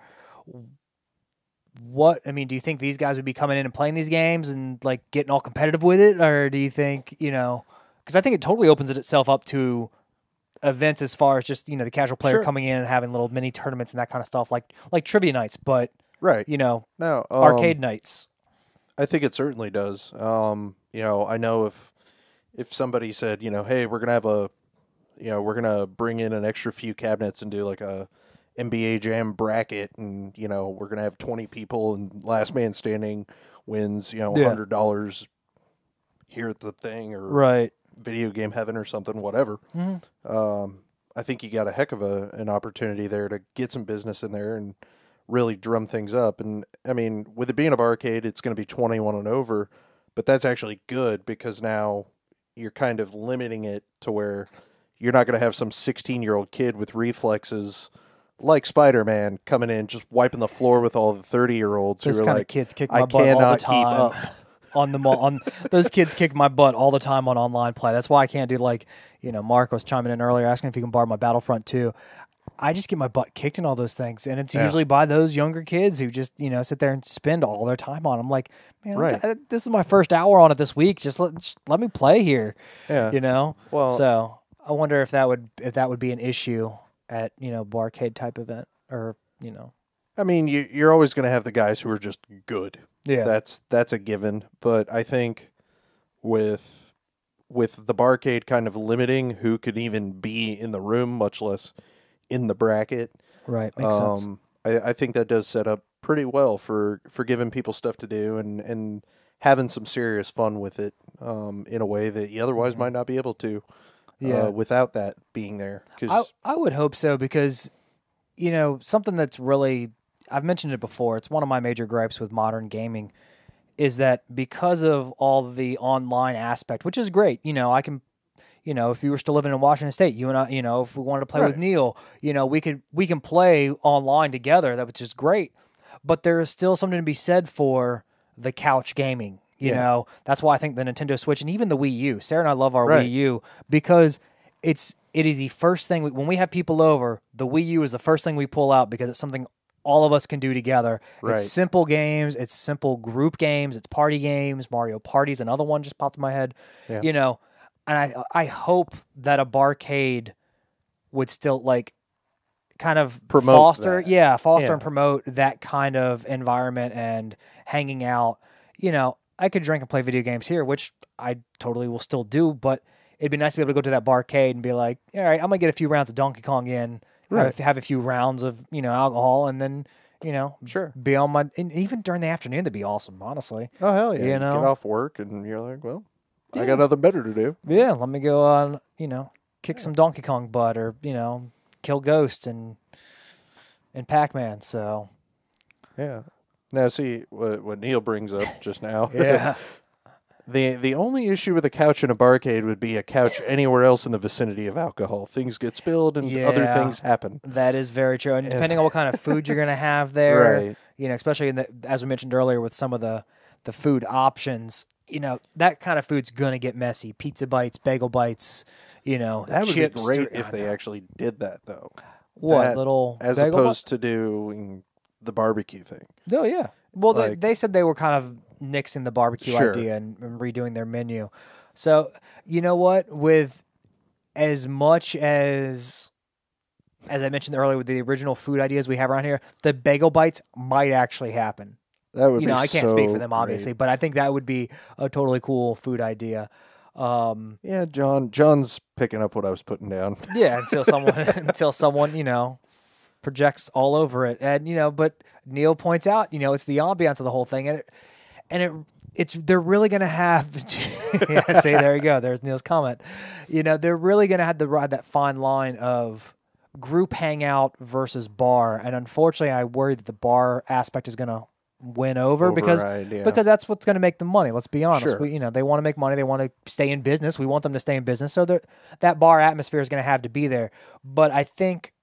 Do you think these guys would be coming in and playing these games and like getting all competitive with it, or do you think because I think it totally opens itself up to events as far as just the casual player coming in and having little mini tournaments and that kind of stuff, like trivia nights, but arcade nights. I think it certainly does. I know if somebody said, hey, we're gonna bring in an extra few cabinets and do like a NBA Jam bracket, and we're gonna have 20 people, and last man standing wins, $100 here at the thing, or video game heaven or something, whatever. I think you got a heck of an opportunity there to get some business in there and really drum things up. And I mean, with it being a barcade, it's going to be 21 and over, but that's actually good because now you're kind of limiting it to where you're not going to have some 16-year-old kid with reflexes like Spider-Man coming in just wiping the floor with all the 30-year-olds who are like, kids kick my butt all the time. Those kids kick my butt all the time on online play. That's why I can't do Mark was chiming in earlier asking if he can borrow my Battlefront 2. I just get my butt kicked in all those things, and it's usually by those younger kids who just sit there and spend all their time on them. I'm like, man, this is my first hour on it this week. Just let me play here. Well, so I wonder if that would be an issue at barcade type event, or I mean, you're always going to have the guys who are just good. Yeah, that's a given. But I think with the barcade kind of limiting who could even be in the room, much less in the bracket. Right, makes sense. I think that does set up pretty well for giving people stuff to do and having some serious fun with it in a way that you otherwise might not be able to without that being there. I would hope so, because something that's really, I've mentioned it before, it's one of my major gripes with modern gaming, is that because of all the online aspect, which is great, I can you know, if you were still living in Washington State, you and I, you know, if we wanted to play with Neil, you know, we can play online together, which is great. But there is still something to be said for the couch gaming. You know, that's why I think the Nintendo Switch and even the Wii U. Sarah and I love our Wii U because it is the first thing when we have people over. The Wii U is the first thing we pull out because it's something all of us can do together. It's simple games. It's simple group games. It's party games. Mario Party's another one just popped in my head. Yeah. You know, and I hope that a Barcade would still like kind of foster and promote that kind of environment and hanging out. You know, I could drink and play video games here, which I totally will still do, but it'd be nice to be able to go to that Barcade and be like, all right, I'm going to get a few rounds of Donkey Kong in, have a few rounds of, you know, alcohol, and then, you know, be on my, and even during the afternoon, that'd be awesome, honestly. Oh, hell yeah. You know? Get off work and you're like, well, I got nothing better to do. Yeah, let me go on, you know, kick some Donkey Kong butt or, you know, kill ghosts and Pac-Man, so. Yeah. Now, see, what Neil brings up just now. Yeah. The only issue with a couch in a barcade would be a couch anywhere else in the vicinity of alcohol. Things get spilled and other things happen. That is very true. And depending on what kind of food you're going to have there, you know, especially as we mentioned earlier with some of the food options, you know, that kind of food's going to get messy. Pizza bites, bagel bites, you know, that would chips, be great if they actually did that, though. What, little as opposed to doing the barbecue thing. Oh, yeah. Well, like, they said they were kind of nixing the barbecue idea and redoing their menu. So, you know what? With as much as I mentioned earlier with the original food ideas we have around here, the bagel bites might actually happen. That would be I can't speak for them, obviously, but I think that would be a totally cool food idea. Yeah, John's picking up what I was putting down. Yeah, until someone, you know, projects all over it. And, you know, but Neil points out, you know, it's the ambiance of the whole thing. And they're really going to have, yeah, see, there you go. There's Neil's comment. You know, they're really going to have to ride that fine line of group hangout versus bar. And unfortunately, I worry that the bar aspect is going to win over because that's what's going to make them money. Let's be honest. Sure. You know, they want to make money. They want to stay in business. We want them to stay in business. So that bar atmosphere is going to have to be there. But I think,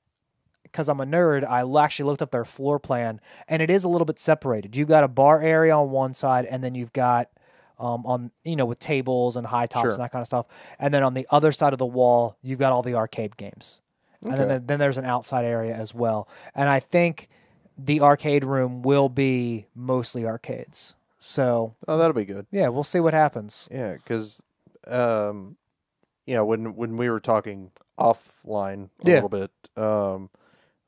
because I'm a nerd, I actually looked up their floor plan, and it is a little bit separated. You've got a bar area on one side, and then you've got on, you know, with tables and high tops and that kind of stuff. And then on the other side of the wall, you've got all the arcade games. Okay. And then there's an outside area as well. And I think the arcade room will be mostly arcades. So that'll be good. Yeah, we'll see what happens. Yeah, because you know, when we were talking offline a little bit,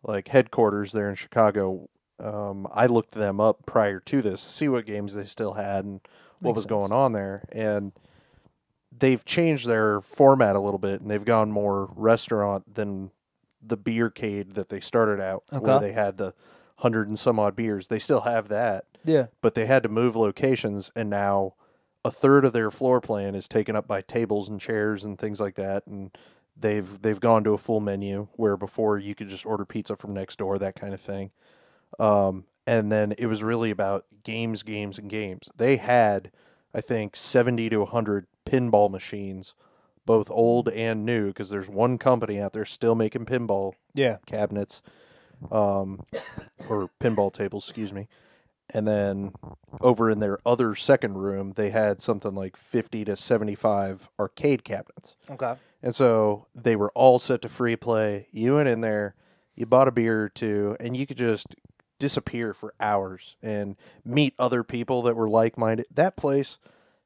like headquarters there in Chicago, I looked them up prior to this to see what games they still had and what was going on there. And they've changed their format a little bit, and they've gone more restaurant than the beercade that they started out, where they had the 100 and some odd beers. They still have that. Yeah. But they had to move locations, and now a third of their floor plan is taken up by tables and chairs and things like that. And they've gone to a full menu where before you could just order pizza from next door, that kind of thing. And then it was really about games, and games. They had, I think, 70 to 100 pinball machines, both old and new, because there's one company out there still making pinball cabinets, or pinball tables, excuse me. And then over in their other second room, they had something like 50 to 75 arcade cabinets. Okay. And so they were all set to free play. You went in there, you bought a beer or two, and you could just disappear for hours and meet other people that were like-minded. That place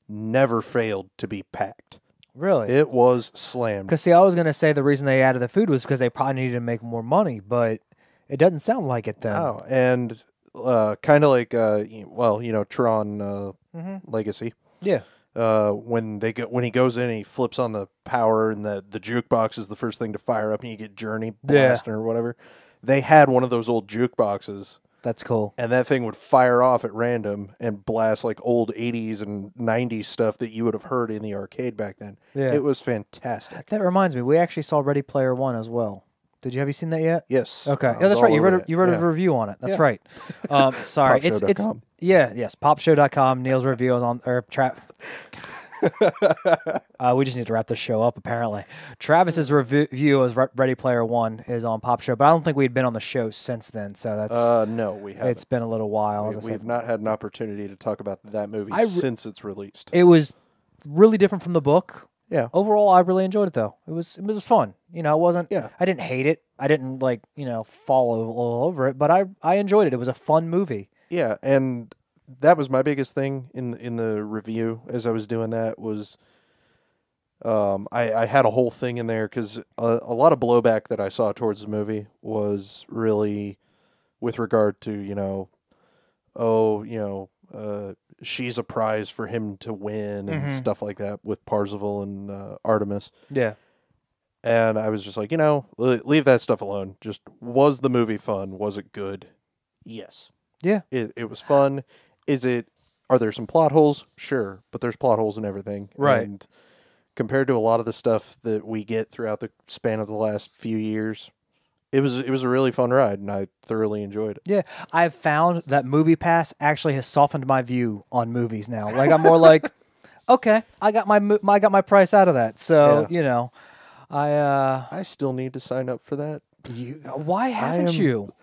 never failed to be packed. Really? It was slammed. Because, see, I was going to say the reason they added the food was because they probably needed to make more money, but it doesn't sound like it then. Oh, and kind of like, well, you know, Tron Legacy. Yeah. When he goes in, he flips on the power, and the jukebox is the first thing to fire up, and you get Journey blasting or whatever. They had one of those old jukeboxes. That's cool. And that thing would fire off at random and blast like old 80s and 90s stuff that you would have heard in the arcade back then. Yeah. It was fantastic. That reminds me, we actually saw Ready Player One as well. Have you seen that yet? Yes. Okay. Yeah, that's right. You wrote a review on it. That's right. Sorry. It's popshow.com. Yes, popshow.com. Neil's review is on trap. We just need to wrap this show up, apparently. Travis's review of Ready Player One is on Pop Show, but I don't think we'd been on the show since then, so that's... no, we haven't. It's been a little while. We've not had an opportunity to talk about that movie since it's released. It was really different from the book. Yeah. Overall, I really enjoyed it, though. It was fun. You know, it wasn't... Yeah. I didn't hate it. I didn't, like, you know, fall all over it, but I enjoyed it. It was a fun movie. Yeah, and that was my biggest thing in the review as I was doing that was... I had a whole thing in there because a lot of blowback that I saw towards the movie was really with regard to, you know, she's a prize for him to win and stuff like that with Parzival and Artemis. Yeah. And I was just like, you know, leave that stuff alone. Just, was the movie fun? Was it good? Yes. Yeah. It was fun. Are there some plot holes? Sure. But there's plot holes in everything. Right. And compared to a lot of the stuff that we get throughout the span of the last few years, it was a really fun ride, and I thoroughly enjoyed it. Yeah, I've found that MoviePass actually has softened my view on movies now. Like, I'm more like, okay, I got my price out of that. So you know, I still need to sign up for that. Why haven't you?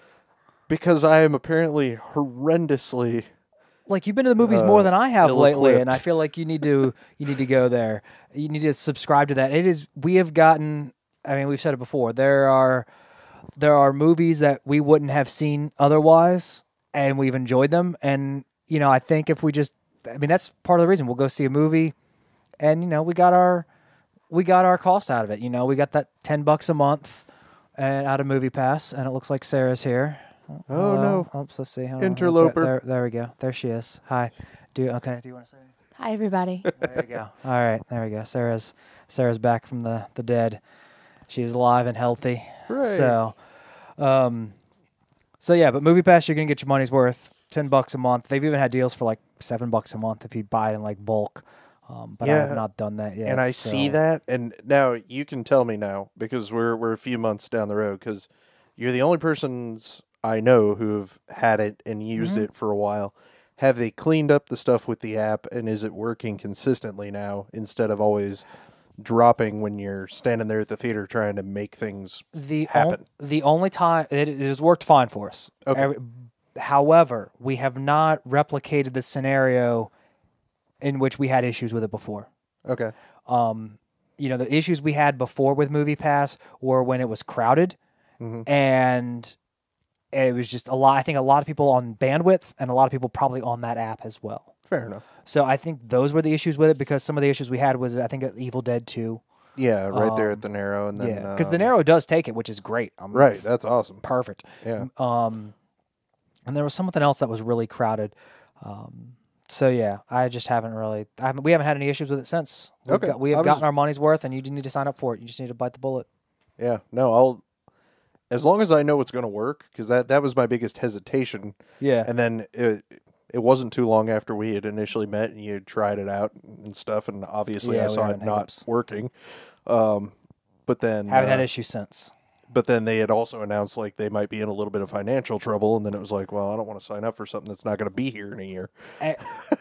Because I am apparently horrendously... Like, you've been to the movies more than I have lately, and I ill-equipped. feel like you need to go there. You need to subscribe to that. We have gotten, I mean, we've said it before, there are movies that we wouldn't have seen otherwise, and we've enjoyed them. And, you know, I think if we just, I mean, that's part of the reason we'll go see a movie, and, you know, we got our cost out of it. You know, we got that $10 a month and out of MoviePass, and it looks like Sarah's here. Oh, no. Oops, let's see. Interloper. There we go. There she is. Hi. Do you want to say anything? Hi, everybody. There you go. All right. There we go. Sarah's back from the dead. She's alive and healthy. Hooray. So yeah, but MoviePass, you're going to get your money's worth. $10 a month. They've even had deals for like $7 a month if you buy it in like bulk. But I have not done that yet. And I see that, and now you can tell me now, because we're a few months down the road, because you're the only persons I know who've had it and used it for a while. Have they cleaned up the stuff with the app, and is it working consistently now instead of always dropping when you're standing there at the theater trying to make things happen? The only time it has worked fine for us. Okay. However, we have not replicated the scenario in which we had issues with it before. Okay. You know, the issues we had before with MoviePass were when it was crowded, and it was just a lot. I think a lot of people on bandwidth, and a lot of people probably on that app as well. Fair enough. So I think those were the issues with it, because some of the issues we had was, I think, Evil Dead 2. Yeah, right there at the Narrow, and then because the Narrow does take it, which is great. Right, that's awesome. Perfect. Yeah. And there was something else that was really crowded. So yeah, I just haven't really. We haven't had any issues with it since. We have gotten our money's worth, and you need to sign up for it. You just need to bite the bullet. Yeah. No, as long as I know it's going to work, because that was my biggest hesitation. Yeah. And then it wasn't too long after we had initially met and you had tried it out and stuff, and obviously I saw it not working. But then haven't had issues since. But then they had also announced like they might be in a little bit of financial trouble, and then it was like, well, I don't want to sign up for something that's not going to be here in a year.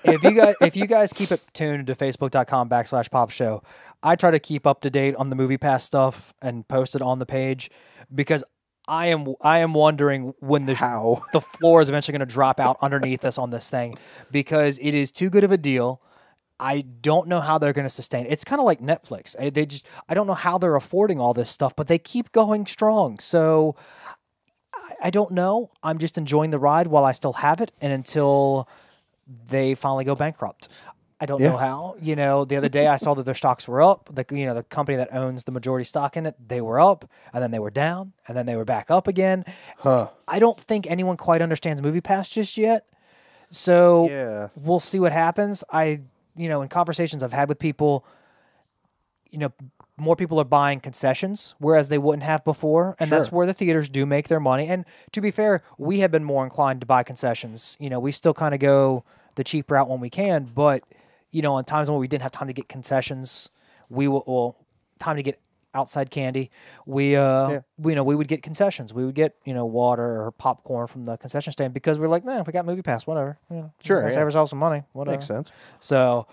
If you guys keep it tuned to Facebook.com/Pop Show, I try to keep up to date on the MoviePass stuff and post it on the page, because I am wondering when the floor is eventually going to drop out underneath us on this thing, because it is too good of a deal. I don't know how they're going to sustain it. It's kind of like Netflix. I don't know how they're affording all this stuff, but they keep going strong. So I don't know. I'm just enjoying the ride while I still have it, and until they finally go bankrupt. I don't know how. You know, the other day I saw that their stocks were up. The company that owns the majority stock in it, they were up, and then they were down, and then they were back up again. I don't think anyone quite understands MoviePass just yet. So we'll see what happens. In conversations I've had with people, more people are buying concessions, whereas they wouldn't have before. And that's where the theaters do make their money. And to be fair, we have been more inclined to buy concessions. We still kind of go the cheap route when we can, but, on times when we didn't have time to get concessions, time to get outside candy, we would get concessions. We would get, water or popcorn from the concession stand, because we're like, man, if we got MoviePass, whatever. Save ourselves some money. Whatever. Makes sense. So,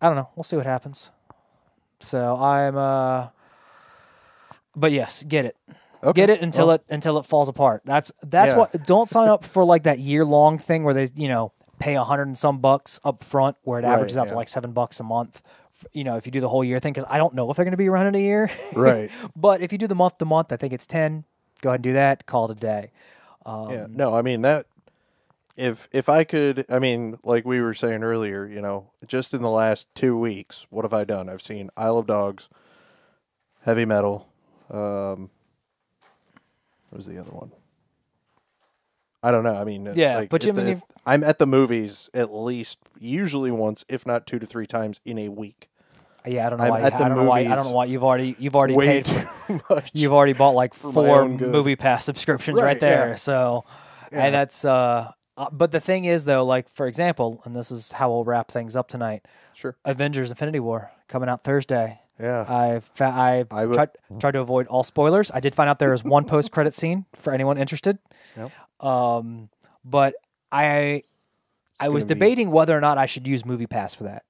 I don't know. We'll see what happens. So I'm but yes, get it. Okay. Get it until it falls apart. That's what. Don't sign up for like that year-long thing where they pay $100 and some bucks up front, where it averages out to like $7 a month. If you do the whole year thing, because I don't know if they're going to be around in a year. Right. But if you do the month to month, I think it's 10. Go ahead and do that. Call it a day. Yeah. No, I mean that. If I could, I mean, like we were saying earlier, just in the last 2 weeks, what have I done? I've seen Isle of Dogs, Heavy Metal. What was the other one? I don't know. I mean, but I'm at the movies at least usually once, if not 2 to 3 times in a week. Yeah, I don't know why. I don't know why you've already paid for. Much you've already bought like 4 Movie Pass subscriptions right there. Yeah. So, and that's. But the thing is, though, like for example, and this is how we'll wrap things up tonight. Sure. Avengers: Infinity War coming out Thursday. Yeah. I've tried to avoid all spoilers. I did find out there is one post-credit scene for anyone interested. Yep. But I was debating whether or not I should use Movie Pass for that,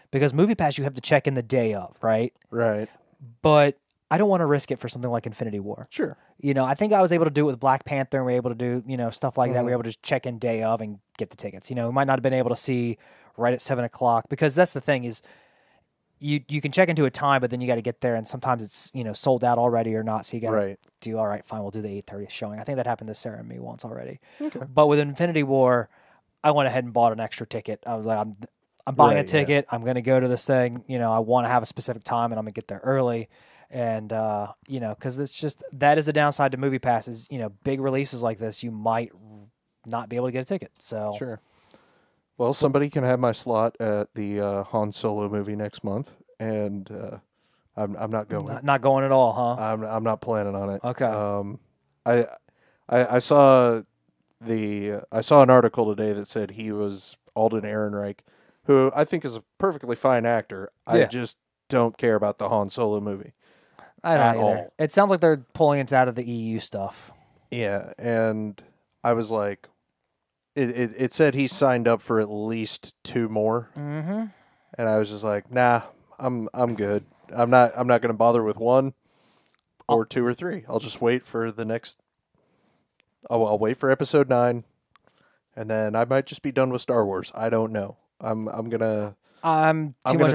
because Movie Pass you have to check in the day of, right? Right. But I don't want to risk it for something like Infinity War. Sure. I think I was able to do it with Black Panther, and we were able to do, stuff like that. We were able to check in day of and get the tickets. We might not have been able to see right at 7 o'clock, because that's the thing is you can check into a time, but then you got to get there, and sometimes it's, sold out already or not. So you got to do, all right, fine, we'll do the 8:30 showing. I think that happened to Sarah and me once already. Okay. But with Infinity War, I went ahead and bought an extra ticket. I was like, I'm buying a ticket. Yeah. I'm going to go to this thing. I want to have a specific time, and I'm going to get there early. And, because it's just, that is the downside to Movie Pass is, big releases like this, you might not be able to get a ticket. So sure. Well, somebody can have my slot at the Han Solo movie next month, and I'm not going. Not going at all, huh? I'm not planning on it. Okay. I saw an article today that said he was Alden Ehrenreich, who I think is a perfectly fine actor. Yeah. I just don't care about the Han Solo movie. I don't either. All. It sounds like they're pulling it out of the EU stuff. Yeah, and I was like, it said he signed up for at least 2 more, and I was just like, nah, I'm good. I'm not going to bother with 1 or 2 or 3. I'll just wait for the next. I'll wait for episode 9, and then I might just be done with Star Wars. I don't know. I'm gonna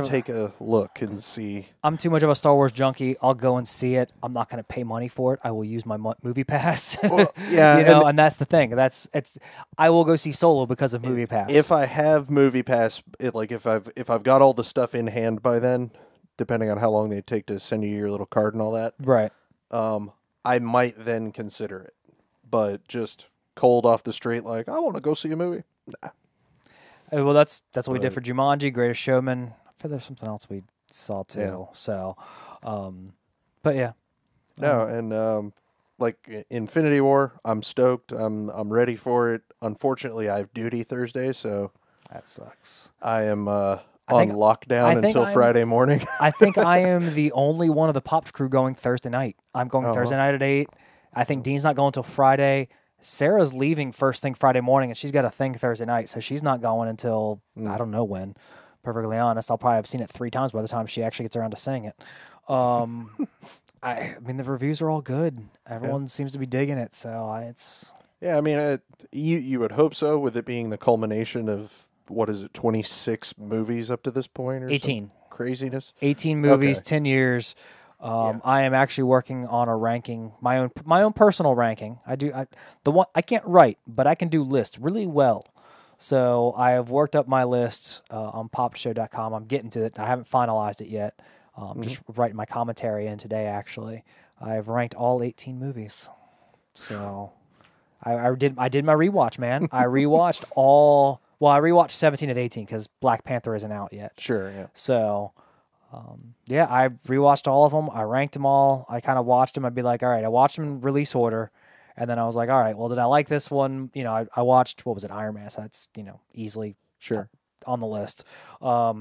take a look and see. I'm too much of a Star Wars junkie. I'll go and see it. I'm not going to pay money for it. I will use my Movie Pass. Well, yeah, and that's the thing. I will go see Solo because of Movie Pass. If I have Movie Pass, if I've got all the stuff in hand by then, depending on how long they take to send you your little card and all that, right? I might then consider it. But just cold off the street, like I want to go see a movie. Nah. Well, that's what we did for Jumanji, Greatest Showman. I feel there's something else we saw too. Yeah. So, but yeah. No, and like Infinity War, I'm stoked. I'm ready for it. Unfortunately, I have duty Thursday, so that sucks. I am on lockdown until Friday morning. I think I am the only one of the Pops crew going Thursday night. I'm going Thursday night at 8. I think Dean's not going until Friday. Sarah's leaving first thing Friday morning, and she's got a thing Thursday night, so she's not going until I don't know when. Perfectly honest, I'll probably have seen it 3 times by the time she actually gets around to seeing it. I mean, the reviews are all good. Everyone seems to be digging it, so it's. Yeah, I mean, you would hope so, with it being the culmination of 26 movies up to this point, or 18 craziness. 18 movies, 10 years. I am actually working on a ranking, my own personal ranking. I can't write, but I can do lists really well. So I have worked up my list on popshow.com. I'm getting to it. I haven't finalized it yet. Just writing my commentary in today, actually. I've ranked all 18 movies. So I did my rewatch, man. I rewatched I rewatched 17 of 18 because Black Panther isn't out yet. Sure, yeah. So... I rewatched all of them. I ranked them all. I kind of watched them. I'd be like, all right, I watched them in release order. And then I was like, all right, well, did I like this one? I watched, what was it, Iron Man. So that's, easily on the list.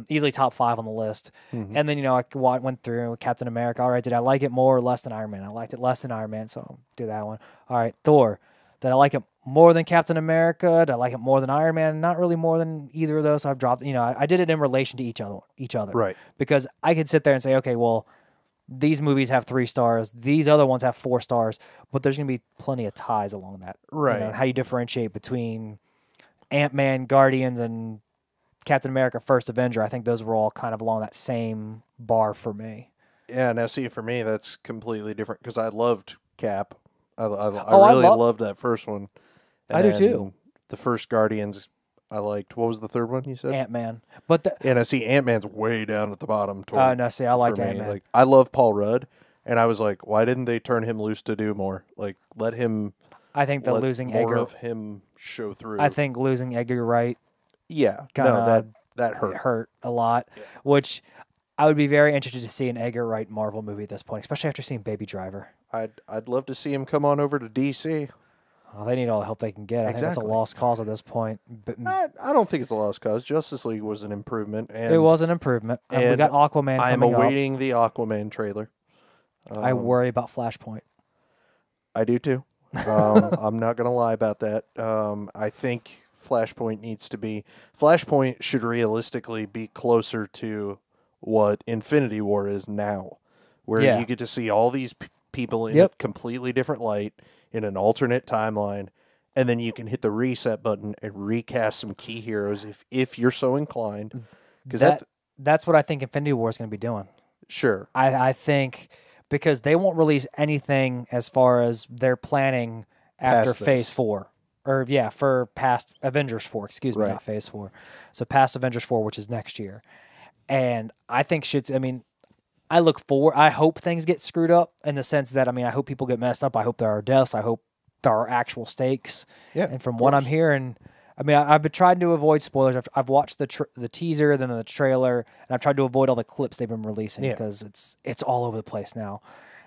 Easily top 5 on the list. Mm-hmm. And then, I went through Captain America. All right, did I like it more or less than Iron Man? I liked it less than Iron Man, so I'll do that one. All right, Thor. Did I like it more than Captain America? Do I like it more than Iron Man? Not really more than either of those. So I've dropped, I did it in relation to each other. Right. Because I could sit there and say, okay, well, these movies have 3 stars. These other ones have 4 stars. But there's going to be plenty of ties along that. Right. And how you differentiate between Ant-Man, Guardians, and Captain America, First Avenger. I think those were all kind of along that same bar for me. Yeah, now see, for me, that's completely different because I loved Cap. I really loved that first one. And I do too. The first Guardians, I liked. What was the third one you said? Ant-Man. And I see Ant-Man's way down at the bottom. Oh, no, see, I liked Ant-Man. Like, I love Paul Rudd, and I was like, why didn't they turn him loose to do more? Like, let him... I think the losing more Edgar... of him show through. I think losing Edgar Wright... Yeah, that hurt. It hurt a lot, which I would be very interested to see an Edgar Wright Marvel movie at this point, especially after seeing Baby Driver. I'd love to see him come on over to DC. Oh, they need all the help they can get. I think that's a lost cause at this point. But, I don't think it's a lost cause. Justice League was an improvement. And, it was an improvement. And we got Aquaman coming up. I'm awaiting the Aquaman trailer. I worry about Flashpoint. I do too. I'm not going to lie about that. I think Flashpoint should realistically be closer to what Infinity War is now, where you get to see all these people in a completely different light in an alternate timeline, and then you can hit the reset button and recast some key heroes if you're so inclined. Because that's what I think Infinity War is going to be doing. Sure. I think because they won't release anything as far as their planning after Phase 4. Or, for past Avengers 4, excuse me, not Phase 4. So past Avengers 4, which is next year. And I think I hope things get screwed up in the sense that, I hope people get messed up. I hope there are deaths. I hope there are actual stakes. Yeah. And from what I'm hearing, I've been trying to avoid spoilers. I've watched the teaser, then the trailer, and I've tried to avoid all the clips they've been releasing because it's all over the place now.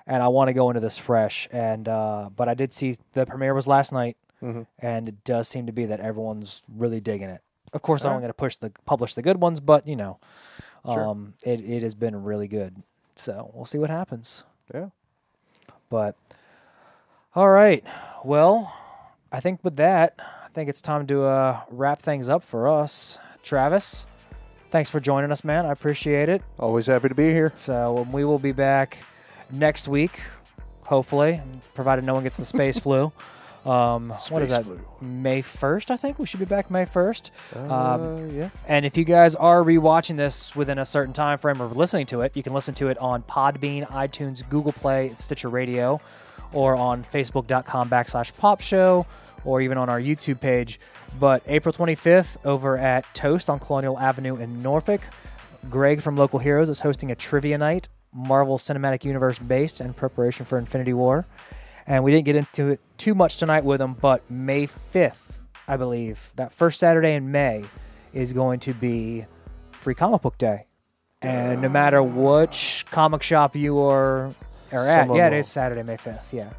And I want to go into this fresh. And but I did see the premiere was last night. Mm-hmm. And it does seem to be that everyone's really digging it. Of course, I'm going to publish the good ones, but sure. It has been really good. So we'll see what happens. Yeah. But all right. Well, I think with that, it's time to wrap things up for us. Travis, thanks for joining us, man. I appreciate it. Always happy to be here. So we will be back next week, hopefully, provided no one gets the space flu. What is that? Flu. May 1st, I think. We should be back May 1st. Yeah. And if you guys are rewatching this within a certain time frame or listening to it, you can listen to it on Podbean, iTunes, Google Play, Stitcher Radio, or on Facebook.com/Pop Show, or even on our YouTube page. But April 25th, over at Toast on Colonial Avenue in Norfolk, Greg from Local Heroes is hosting a trivia night, Marvel Cinematic Universe based in preparation for Infinity War. And we didn't get into it too much tonight with them, but May 5th, I believe, that first Saturday in May is going to be Free Comic Book Day. And no matter which comic shop you are at, it is Saturday, May 5th, yeah.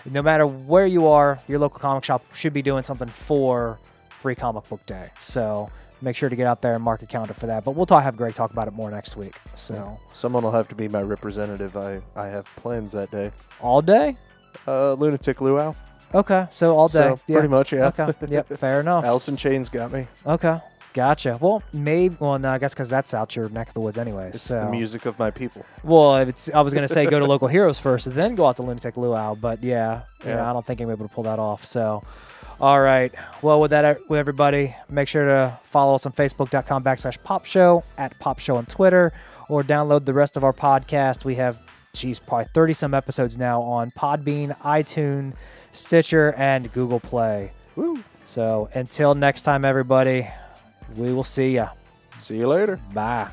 No matter where you are, your local comic shop should be doing something for Free Comic Book Day. So make sure to get out there and mark a calendar for that. But we'll have Greg talk about it more next week. So someone will have to be my representative. I have plans that day. All day? Lunatic Luau. Okay, so all day. So, pretty much, yeah. Okay, yep, fair enough. Alice in Chains got me. Okay, gotcha. Well, no, I guess because that's out your neck of the woods anyway. It's the music of my people. Well, I was going to say go to Local Heroes first and then go out to Lunatic Luau, but I don't think I'm able to pull that off. So, all right. Well, with everybody, make sure to follow us on Facebook.com/Pop Show, at Pop Show on Twitter, or download the rest of our podcast. We have probably 30-some episodes now on Podbean, iTunes, Stitcher, and Google Play. Woo. So until next time, everybody, we will see ya. See you later. Bye.